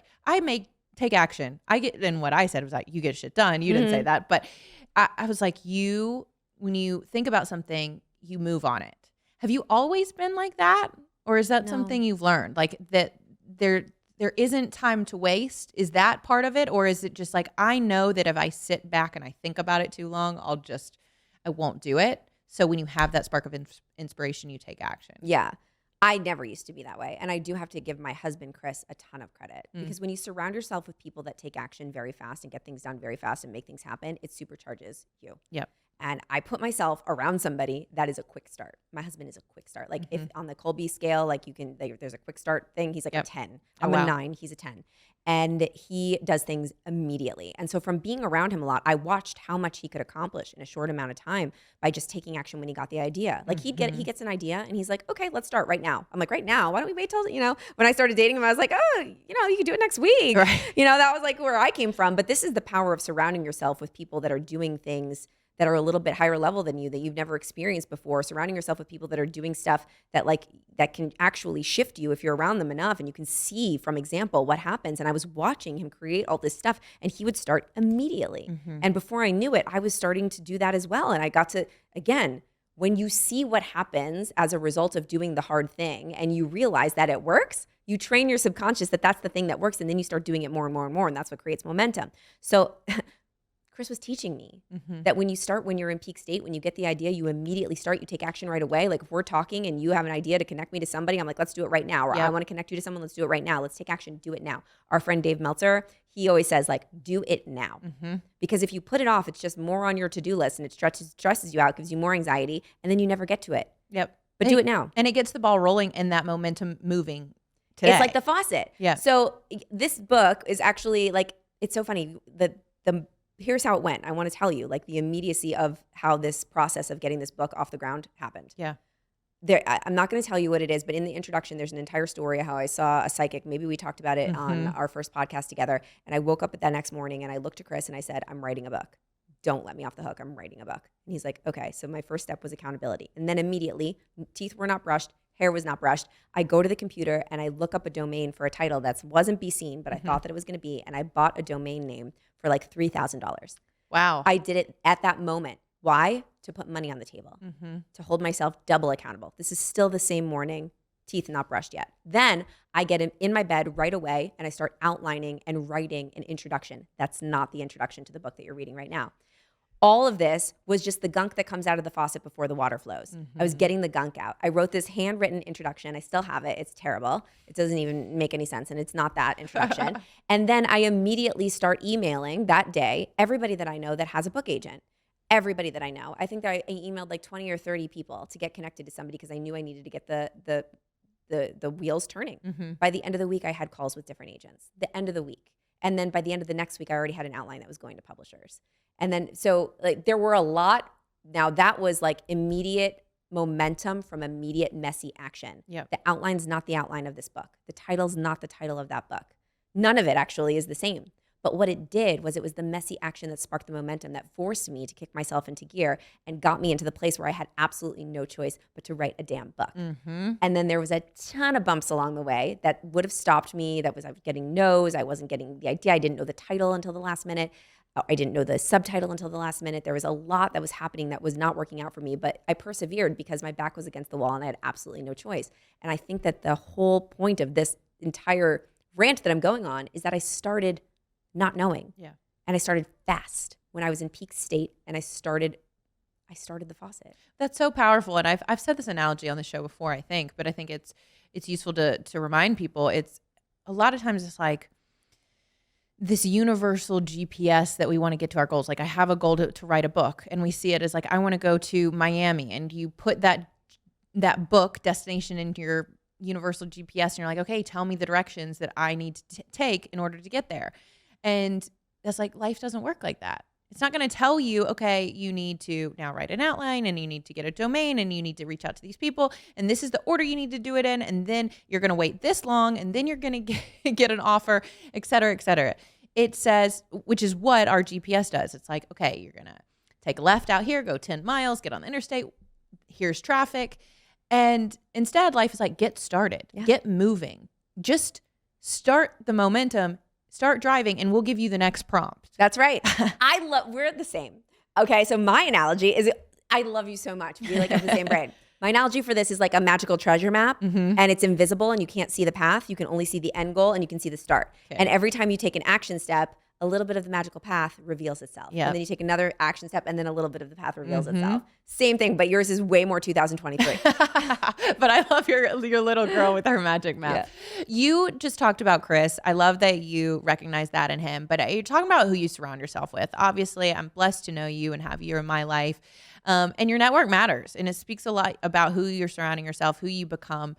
take action. And what I said was like, you get shit done. You didn't say that. But I was like, when you think about something, you move on it. Have you always been like that? Or is that something you've learned? Like that there isn't time to waste. Is that part of it? Or is it just like, I know that if I sit back and I think about it too long, I won't do it. So when you have that spark of inspiration, you take action. Yeah. I never used to be that way. And I do have to give my husband, Chris, a ton of credit because when you surround yourself with people that take action very fast and get things done very fast and make things happen, it supercharges you. Yep. And I put myself around somebody that is a quick start. My husband is a quick start. Like if on the Colby scale, like there's a quick start thing. He's like a 10. I'm a 9. He's a 10. And he does things immediately. And so from being around him a lot, I watched how much he could accomplish in a short amount of time by just taking action when he got the idea. Like he gets an idea and he's like, okay, let's start right now. I'm like, right now? Why don't we wait till, when I started dating him, I was like, oh, you can do it next week. Right. That was like where I came from. But this is the power of surrounding yourself with people that are doing things that are a little bit higher level than you, that you've never experienced before, surrounding yourself with people that are doing stuff that can actually shift you if you're around them enough and you can see from example what happens. And I was watching him create all this stuff and he would start immediately. And before I knew it, I was starting to do that as well. And I got to, again, when you see what happens as a result of doing the hard thing and you realize that it works, you train your subconscious that that's the thing that works, and then you start doing it more and more and more, and that's what creates momentum. So Chris was teaching me that when you're in peak state, when you get the idea, you immediately start, you take action right away. Like if we're talking and you have an idea to connect me to somebody, I'm like, let's do it right now. Or I want to connect you to someone, let's do it right now. Let's take action, do it now. Our friend Dave Meltzer, he always says like, do it now. Because if you put it off, it's just more on your to-do list and it stresses you out, gives you more anxiety, and then you never get to it. Yep. But do it now. And it gets the ball rolling and that momentum moving today. It's like the faucet. Yeah. So this book is actually like, it's so funny. Here's how it went. I want to tell you like the immediacy of how this process of getting this book off the ground happened. Yeah. I'm not going to tell you what it is, but in the introduction, there's an entire story of how I saw a psychic. Maybe we talked about it on our first podcast together. And I woke up that next morning and I looked at Chris and I said, I'm writing a book. Don't let me off the hook. I'm writing a book. And he's like, okay. So my first step was accountability. And then immediately, teeth were not brushed, hair was not brushed. I go to the computer and I look up a domain for a title that wasn't Be Seen, but I thought that it was going to be. And I bought a domain name for like $3,000. Wow. I did it at that moment. Why? To put money on the table, to hold myself double accountable. This is still the same morning, teeth not brushed yet. Then I get in my bed right away and I start outlining and writing an introduction. That's not the introduction to the book that you're reading right now. All of this was just the gunk that comes out of the faucet before the water flows. I was getting the gunk out. I wrote this handwritten introduction. I still have it. It's terrible. It doesn't even make any sense, and it's not that introduction. And then I immediately start emailing that day everybody that I know that has a book agent. Everybody that I know. I think that I emailed like 20 or 30 people to get connected to somebody because I knew I needed to get the wheels turning. By the end of the week, I had calls with different agents. The end of the week. And then by the end of the next week, I already had an outline that was going to publishers. And then, so like there were a lot. Now that was like immediate momentum from immediate messy action. Yep. The outline's not the outline of this book. The title's not the title of that book. None of it actually is the same. But what it did was it was the messy action that sparked the momentum that forced me to kick myself into gear and got me into the place where I had absolutely no choice but to write a damn book. And then there was a ton of bumps along the way that would have stopped me. I was getting no's. I wasn't getting the idea. I didn't know the title until the last minute. I didn't know the subtitle until the last minute. There was a lot that was happening that was not working out for me, but I persevered because my back was against the wall and I had absolutely no choice. And I think that the whole point of this entire rant that I'm going on is that I started not knowing. Yeah. And I started fast when I was in peak state and I started the faucet. That's so powerful. And I've said this analogy on the show before, I think, but I think it's useful to remind people. It's a lot of times it's like this universal GPS that we want to get to our goals. Like I have a goal to write a book and we see it as like, I want to go to Miami, and you put that book destination into your universal GPS and you're like, okay, tell me the directions that I need to take in order to get there. And that's like, life doesn't work like that. It's not going to tell you, okay, you need to now write an outline and you need to get a domain and you need to reach out to these people and this is the order you need to do it in, and then you're going to wait this long and then you're going to get an offer, et cetera, et cetera. It says, which is what our GPS does. It's like, okay, you're going to take a left out here, go 10 miles, get on the interstate, here's traffic. And instead, life is like, get started, get moving, just start the momentum. Start driving and we'll give you the next prompt. That's right. We're the same. Okay, so my analogy is, I love you so much. We like have the same brain. My analogy for this is like a magical treasure map, and it's invisible and you can't see the path. You can only see the end goal and you can see the start. Okay. And every time you take an action step, a little bit of the magical path reveals itself. Yep. And then you take another action step and then a little bit of the path reveals itself. Same thing, but yours is way more 2023. But I love your little girl with her magic map. Yeah. You just talked about Chris. I love that you recognize that in him, but you're talking about who you surround yourself with. Obviously, I'm blessed to know you and have you in my life. And your network matters, and it speaks a lot about who you're surrounding yourself, who you become.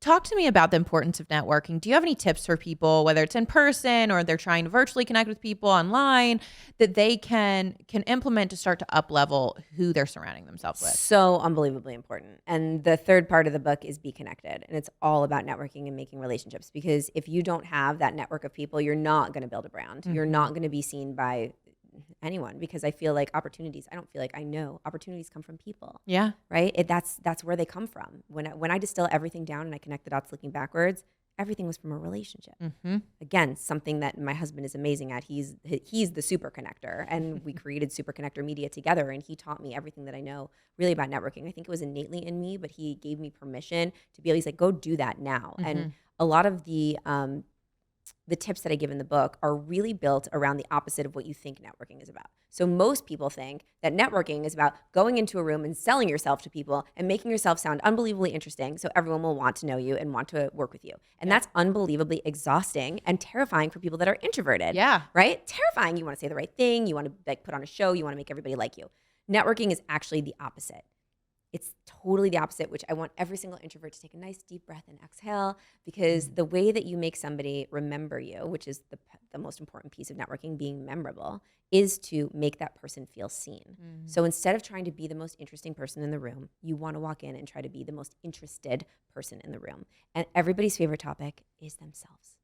Talk to me about the importance of networking. Do you have any tips for people, whether it's in person or they're trying to virtually connect with people online, that they can implement to start to up-level who they're surrounding themselves with? So unbelievably important. And the third part of the book is be connected. And it's all about networking and making relationships. Because if you don't have that network of people, you're not going to build a brand. You're not going to be seen by anyone, because I feel like opportunities, I don't feel like I know, opportunities come from people. Yeah. Right? That's where they come from. When I distill everything down and I connect the dots looking backwards, everything was from a relationship. Again, something that my husband is amazing at. He's the super connector, and we created Super Connector Media together, and he taught me everything that I know really about networking. I think it was innately in me, but he gave me permission to be able, he's like, go do that now. And a lot of the tips that I give in the book are really built around the opposite of what you think networking is about. So most people think that networking is about going into a room and selling yourself to people and making yourself sound unbelievably interesting so everyone will want to know you and want to work with you. And that's unbelievably exhausting and terrifying for people that are introverted. Yeah. Right? Terrifying. You want to say the right thing. You want to like put on a show. You want to make everybody like you. Networking is actually the opposite. It's totally the opposite, which I want every single introvert to take a nice deep breath and exhale, because the way that you make somebody remember you, which is the most important piece of networking, being memorable, is to make that person feel seen. So instead of trying to be the most interesting person in the room, you want to walk in and try to be the most interested person in the room. And everybody's favorite topic is themselves.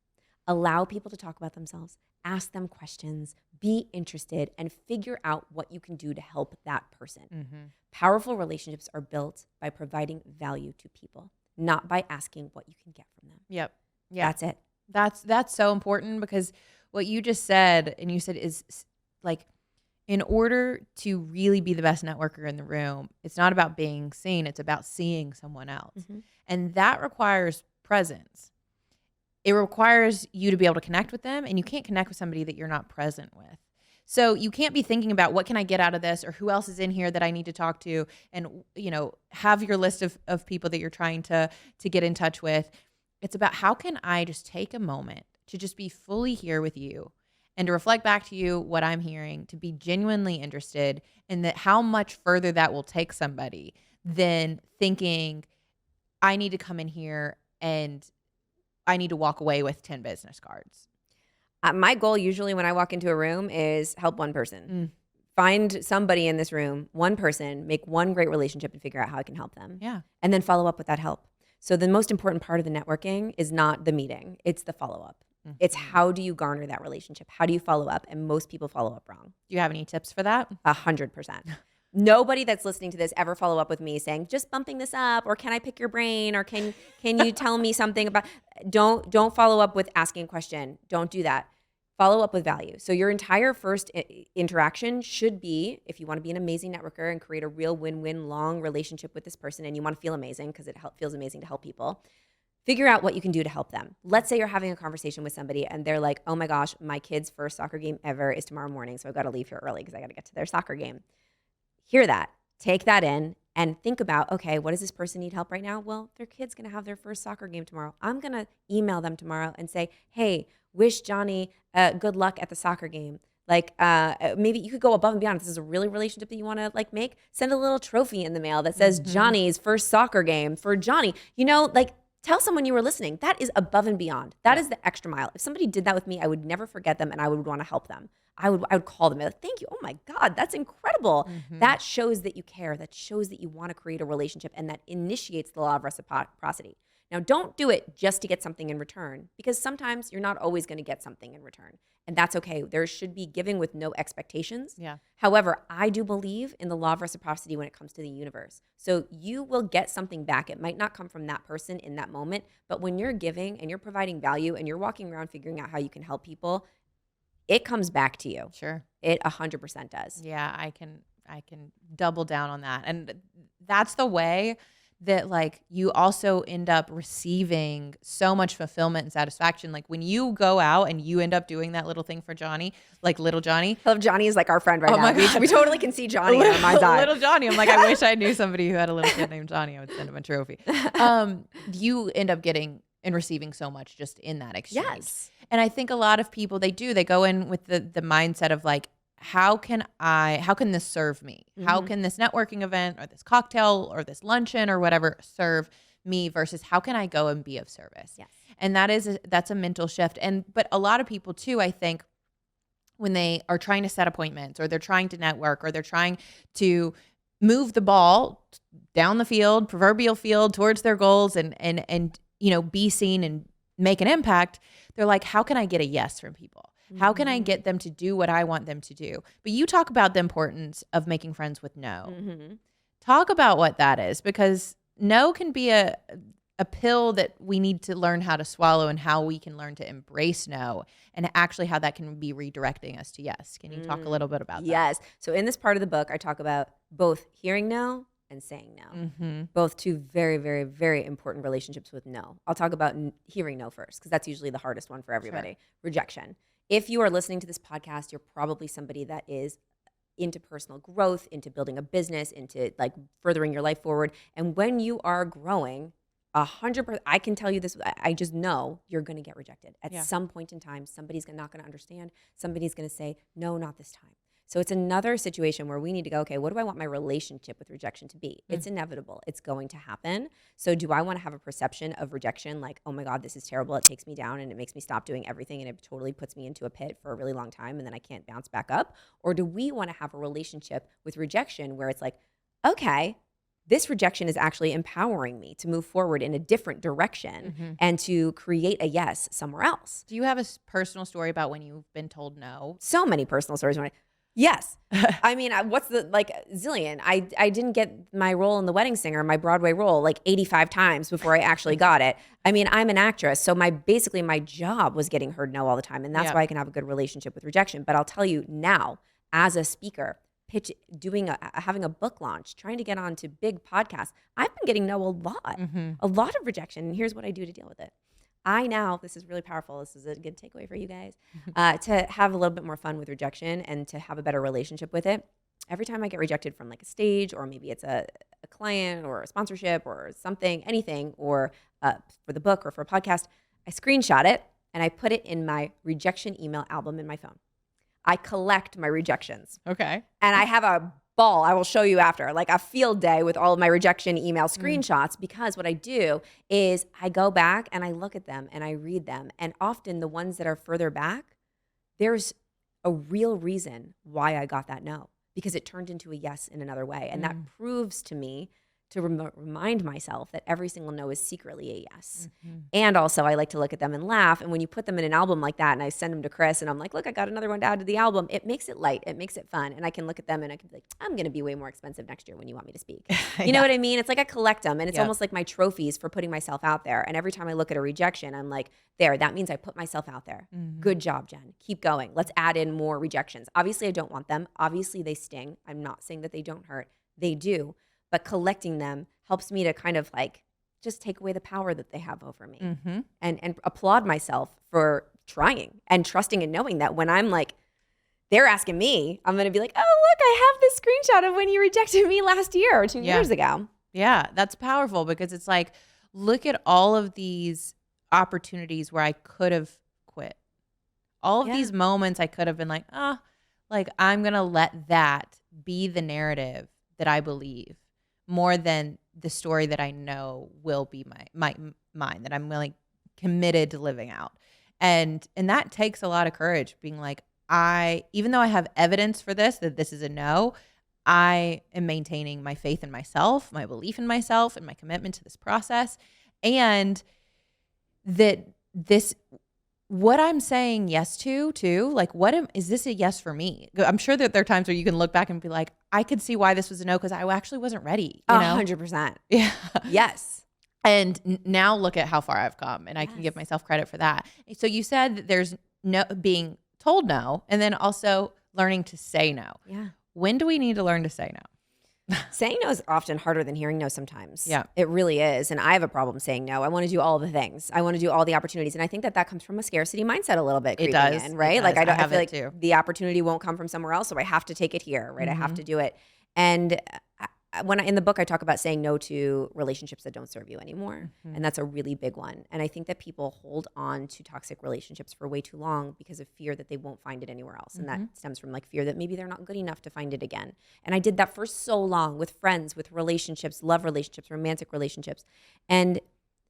Allow people to talk about themselves, ask them questions, be interested, and figure out what you can do to help that person. Powerful relationships are built by providing value to people, not by asking what you can get from them. Yep. Yeah. That's it. That's so important, because what you just said, and you said, is like, in order to really be the best networker in the room, it's not about being seen, it's about seeing someone else. Mm-hmm. And that requires presence. It requires you to be able to connect with them, and you can't connect with somebody that you're not present with. So you can't be thinking about what can I get out of this, or who else is in here that I need to talk to, and have your list of people that you're trying to get in touch with. It's about how can I just take a moment to just be fully here with you and to reflect back to you what I'm hearing, to be genuinely interested, and that how much further that will take somebody than thinking I need to come in here and I need to walk away with 10 business cards. My goal usually when I walk into a room is help one person. Find somebody in this room, one person, make one great relationship and figure out how I can help them. Yeah. And then follow up with that help. So the most important part of the networking is not the meeting, it's the follow-up. Mm-hmm. It's how do you garner that relationship? How do you follow up? And most people follow up wrong. Do you have any tips for that? 100%. Nobody that's listening to this ever follow up with me saying, just bumping this up, or can I pick your brain, or can you tell me something about, don't follow up with asking a question. Don't do that. Follow up with value. So your entire first interaction should be, if you want to be an amazing networker and create a real win-win long relationship with this person, and you want to feel amazing because it feels amazing to help people, figure out what you can do to help them. Let's say you're having a conversation with somebody and they're like, oh my gosh, my kid's first soccer game ever is tomorrow morning, so I've got to leave here early because I got to get to their soccer game. Hear that, take that in, and think about, okay, what does this person need help right now? Well, their kid's going to have their first soccer game tomorrow. I'm going to email them tomorrow and say, hey, wish Johnny good luck at the soccer game. Like maybe you could go above and beyond. If this is a really relationship that you want to make, send a little trophy in the mail that says Johnny's first soccer game for Johnny. Tell someone you were listening. That is above and beyond. That is the extra mile. If somebody did that with me, I would never forget them and I would want to help them. I would call them and be like, thank you. Oh my God, that's incredible. Mm-hmm. That shows that you care. That shows that you want to create a relationship, and that initiates the law of reciprocity. Now, don't do it just to get something in return, because sometimes you're not always going to get something in return. And that's okay. There should be giving with no expectations. Yeah. However, I do believe in the law of reciprocity when it comes to the universe. So you will get something back. It might not come from that person in that moment, but when you're giving and you're providing value and you're walking around figuring out how you can help people, it comes back to you. Sure. It 100% does. Yeah, I can double down on that. And that's the way that you also end up receiving so much fulfillment and satisfaction. Like when you go out and you end up doing that little thing for Johnny, like little Johnny. I love Johnny is like our friend right now. We totally can see Johnny in our mind's eye. Little Johnny. I'm like, I wish I knew somebody who had a little kid named Johnny. I would send him a trophy. You end up getting and receiving so much just in that exchange. Yes. And I think a lot of people, they go in with the mindset of how can this serve me? Mm-hmm. How can this networking event or this cocktail or this luncheon or whatever serve me versus how can I go and be of service? Yes. And that's a mental shift. But a lot of people too, I think, when they are trying to set appointments or they're trying to network or they're trying to move the ball down the field, proverbial field, towards their goals and be seen and make an impact, they're like, how can I get a yes from people? How can I get them to do what I want them to do? But you talk about the importance of making friends with no. Mm-hmm. Talk about what that is, because no can be a pill that we need to learn how to swallow, and how we can learn to embrace no, and actually how that can be redirecting us to yes. Can you talk a little bit about that? Yes. So in this part of the book, I talk about both hearing no and saying no. Mm-hmm. Both two very, very, very important relationships with no. I'll talk about hearing no first, because that's usually the hardest one for everybody. Sure. Rejection. If you are listening to this podcast, you're probably somebody that is into personal growth, into building a business, into furthering your life forward. And when you are growing, 100%, I can tell you this, I just know you're going to get rejected. At some point in time, somebody's not going to understand. Somebody's going to say, no, not this time. So it's another situation where we need to go, okay, what do I want my relationship with rejection to be? It's inevitable. It's going to happen. So do I want to have a perception of rejection like, oh my God, this is terrible. It takes me down and it makes me stop doing everything and it totally puts me into a pit for a really long time and then I can't bounce back up? Or do we want to have a relationship with rejection where it's like, okay, this rejection is actually empowering me to move forward in a different direction and to create a yes somewhere else? Do you have a personal story about when you've been told no? So many personal stories. Yes. I mean, what's the zillion? I didn't get my role in The Wedding Singer, my Broadway role, 85 times before I actually got it. I mean, I'm an actress, so my job was getting heard no all the time, and that's why I can have a good relationship with rejection. But I'll tell you now, as a speaker, having a book launch, trying to get onto big podcasts. I've been getting no a lot of rejection. And here's what I do to deal with it. This is really powerful. This is a good takeaway for you guys, to have a little bit more fun with rejection and to have a better relationship with it. Every time I get rejected from like a stage, or maybe it's a client or a sponsorship or something, anything, or for the book or for a podcast, I screenshot it and I put it in my rejection email album in my phone. I collect my rejections. Okay. And I have a ball, I will show you after, like a field day with all of my rejection email screenshots, because what I do is I go back and I look at them and I read them. And often the ones that are further back, there's a real reason why I got that no, because it turned into a yes in another way. And that proves to me to remind myself that every single no is secretly a yes. And also I like to look at them and laugh. And when you put them in an album like that and I send them to Chris and I'm like, look, I got another one to add to the album, it makes it light. It makes it fun. And I can look at them and I can be like, I'm going to be way more expensive next year when you want me to speak. You know what I mean? It's like I collect them, and it's almost like my trophies for putting myself out there. And every time I look at a rejection, I'm like, that means I put myself out there. Good job, Jen. Keep going. Let's add in more rejections. Obviously, I don't want them. Obviously, they sting. I'm not saying that they don't hurt. They do. But collecting them helps me to kind of like just take away the power that they have over me, and applaud myself for trying and trusting and knowing that when I'm like, they're asking me, I'm going to be like, oh, look, I have this screenshot of when you rejected me last year or 2 years ago. Yeah, that's powerful, because it's like, look at all of these opportunities where I could have quit. All of these moments I could have been like, like I'm going to let that be the narrative that I believe, more than the story that I know will be mine, that I'm really committed to living out. And that takes a lot of courage, being like, even though I have evidence for this, that this is a no, I am maintaining my faith in myself, my belief in myself, and my commitment to this process. And that what I'm saying yes to, like, is this a yes for me? I'm sure that there are times where you can look back and be like, I could see why this was a no, because I actually wasn't ready. 100%. Yeah. Yes. And now look at how far I've come, and I can give myself credit for that. So you said that there's no being told no, and then also learning to say no. Yeah. When do we need to learn to say no? Saying no is often harder than hearing no sometimes. Yeah. It really is. And I have a problem saying no. I want to do all the things. I want to do all the opportunities. And I think that comes from a scarcity mindset a little bit. It does. In, right? It like does. I feel like too. the opportunity won't come from somewhere else. So I have to take it here, right? I have to do it. And in the book, I talk about saying no to relationships that don't serve you anymore. And that's a really big one. And I think that people hold on to toxic relationships for way too long because of fear that they won't find it anywhere else. And that stems from like fear that maybe they're not good enough to find it again. And I did that for so long with friends, with relationships, love relationships, romantic relationships. And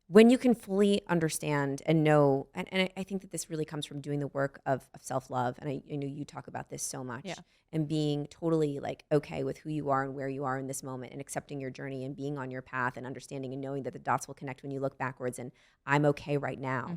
when you can fully understand and know, and I think that this really comes from doing the work of self-love. And I know you talk about this so much. And being totally like okay with who you are and where you are in this moment, and accepting your journey and being on your path and understanding and knowing that the dots will connect when you look backwards, and I'm okay right now,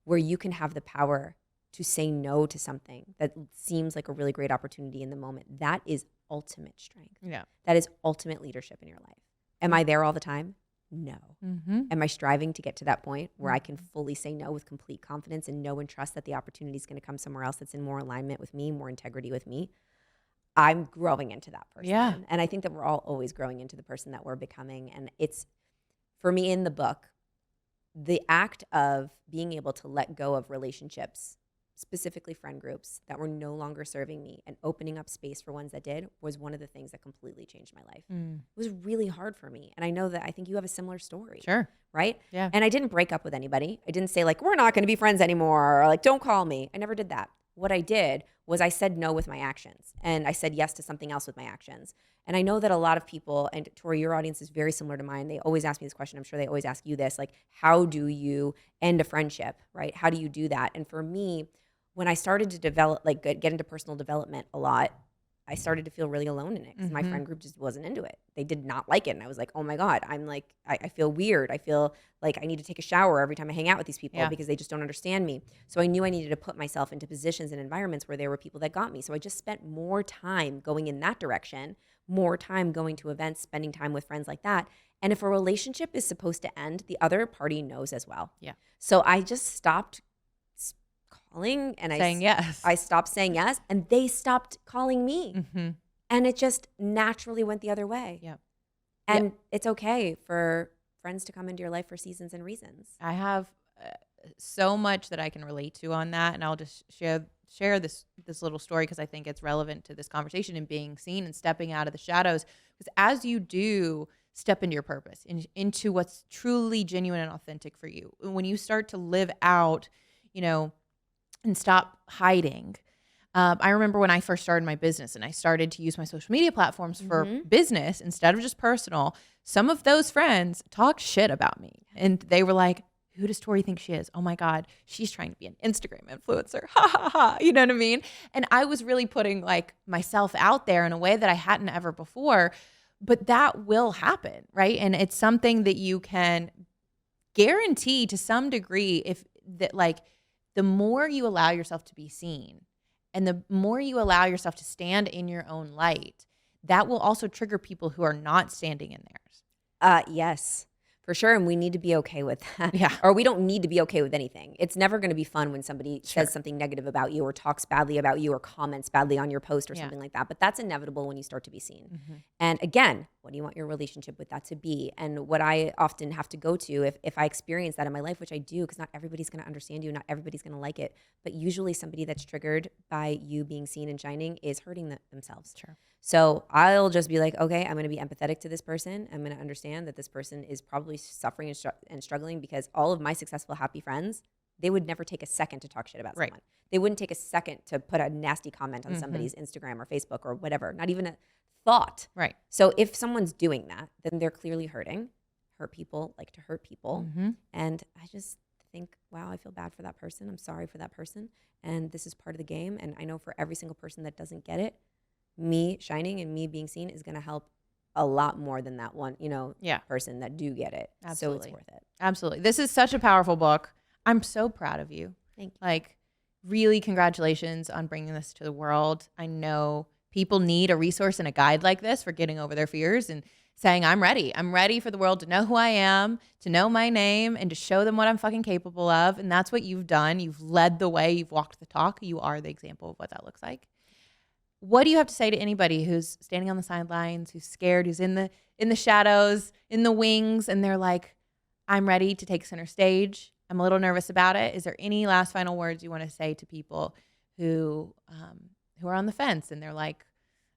where you can have the power to say no to something that seems like a really great opportunity in the moment. That is ultimate strength. Yeah. That is ultimate leadership in your life. Am I there all the time? No. Am I striving to get to that point where I can fully say no with complete confidence and know and trust that the opportunity is going to come somewhere else that's in more alignment with me, more integrity with me? I'm growing into that person. Yeah. And I think that we're all always growing into the person that we're becoming. And it's, for me in the book, the act of being able to let go of relationships, specifically friend groups that were no longer serving me, and opening up space for ones that did, was one of the things that completely changed my life. It was really hard for me. And I know that I think you have a similar story. Sure. Right? Yeah. And I didn't break up with anybody. I didn't say like, we're not going to be friends anymore, or like, don't call me. I never did that. What I did was I said no with my actions, and I said yes to something else with my actions. And I know that a lot of people, and Tori, your audience is very similar to mine. They always ask me this question. I'm sure they always ask you this, like, how do you end a friendship, right? How do you do that? And for me, when I started to develop, like get into personal development a lot, I started to feel really alone in it, because my friend group just wasn't into it. They did not like it. And I was like, oh my God, I'm like, I feel weird. I feel like I need to take a shower every time I hang out with these people because they just don't understand me. So I knew I needed to put myself into positions and environments where there were people that got me. So I just spent more time going in that direction, more time going to events, spending time with friends like that. And if a relationship is supposed to end, the other party knows as well. Yeah. So I just stopped calling and saying yes. I stopped saying yes and they stopped calling me. Mm-hmm. And it just naturally went the other way. Yep. And it's okay for friends to come into your life for seasons and reasons. I have so much that I can relate to on that. And I'll just share this little story because I think it's relevant to this conversation and being seen and stepping out of the shadows. Because as you do step into your purpose, into what's truly genuine and authentic for you, when you start to live out, and stop hiding. I remember when I first started my business and I started to use my social media platforms for business instead of just personal, some of those friends talked shit about me. And they were like, who does Tori think she is? Oh my God, she's trying to be an Instagram influencer. Ha ha ha. You know what I mean? And I was really putting like myself out there in a way that I hadn't ever before. But that will happen, right? And it's something that you can guarantee to some degree the more you allow yourself to be seen and the more you allow yourself to stand in your own light, that will also trigger people who are not standing in theirs. Yes, for sure. And we need to be okay with that. Yeah. Or we don't need to be okay with anything. It's never going to be fun when somebody says something negative about you or talks badly about you or comments badly on your post or something like that. But that's inevitable when you start to be seen. Mm-hmm. And again, what do you want your relationship with that to be? And what I often have to go to if I experience that in my life, which I do, because not everybody's going to understand you, not everybody's going to like it. But usually somebody that's triggered by you being seen and shining is hurting themselves. Sure. So I'll just be like, okay, I'm going to be empathetic to this person. I'm going to understand that this person is probably suffering and struggling because all of my successful, happy friends, they would never take a second to talk shit about someone. They wouldn't take a second to put a nasty comment on somebody's Instagram or Facebook or whatever, not even a thought. Right. So if someone's doing that, then they're clearly hurting. Hurt people like to hurt people. Mm-hmm. And I just think, wow, I feel bad for that person. I'm sorry for that person. And this is part of the game. And I know for every single person that doesn't get it, me shining and me being seen is going to help a lot more than that one, person that do get it. Absolutely. So it's worth it. Absolutely. This is such a powerful book. I'm so proud of you. Thank you. Like, really congratulations on bringing this to the world. I know people need a resource and a guide like this for getting over their fears and saying, I'm ready. I'm ready for the world to know who I am, to know my name, and to show them what I'm fucking capable of. And that's what you've done. You've led the way. You've walked the talk. You are the example of what that looks like. What do you have to say to anybody who's standing on the sidelines, who's scared, who's in the shadows, in the wings, and they're like, I'm ready to take center stage. I'm a little nervous about it. Is there any last final words you want to say to people who are on the fence and they're like,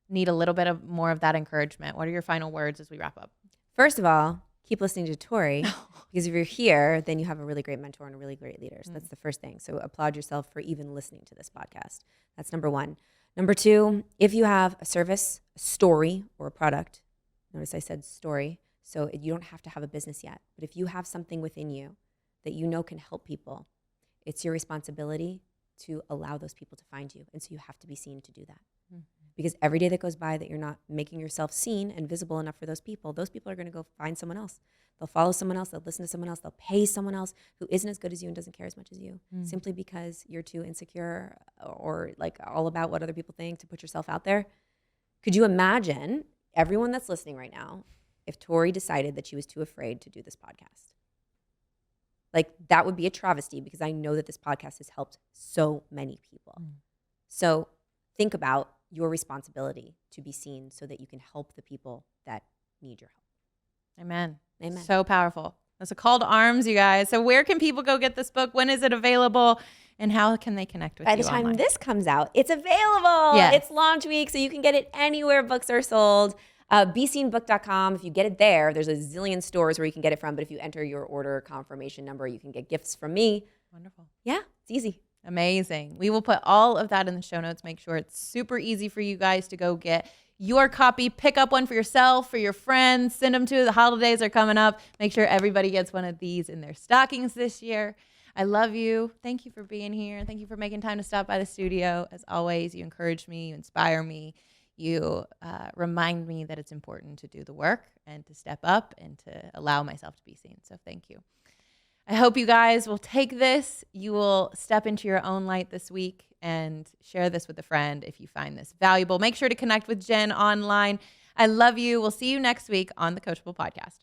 need a little bit of more of that encouragement? What are your final words as we wrap up? First of all, keep listening to Tori because if you're here, then you have a really great mentor and a really great leader. So that's the first thing. So applaud yourself for even listening to this podcast. That's number one. Number two, if you have a service, a story, or a product, notice I said story, so you don't have to have a business yet, but if you have something within you that you know can help people, it's your responsibility to allow those people to find you. And so you have to be seen to do that. Mm-hmm. Because every day that goes by that you're not making yourself seen and visible enough for those people are going to go find someone else. They'll follow someone else. They'll listen to someone else. They'll pay someone else who isn't as good as you and doesn't care as much as you, simply because you're too insecure or like all about what other people think to put yourself out there. Could you imagine everyone that's listening right now if Tori decided that she was too afraid to do this podcast? Like, that would be a travesty because I know that this podcast has helped so many people. So think about your responsibility to be seen so that you can help the people that need your help. Amen. Amen. So powerful. That's a call to arms, you guys. So where can people go get this book? When is it available? And how can they connect with you By the time online? this comes out, it's available. Yeah. It's launch week, so you can get it anywhere books are sold. BeSeenBook.com. If you get it there, there's a zillion stores where you can get it from. But if you enter your order confirmation number, you can get gifts from me. Wonderful. Yeah, it's easy. Amazing. We will put all of that in the show notes. Make sure it's super easy for you guys to go get your copy. Pick up one for yourself, for your friends. Send them to. The holidays are coming up. Make sure everybody gets one of these in their stockings this year. I love you. Thank you for being here. Thank you for making time to stop by the studio. As always, you encourage me. You inspire me. You remind me that it's important to do the work and to step up and to allow myself to be seen. So thank you. I hope you guys will take this. You will step into your own light this week and share this with a friend if you find this valuable. Make sure to connect with Jen online. I love you. We'll see you next week on the Coachable Podcast.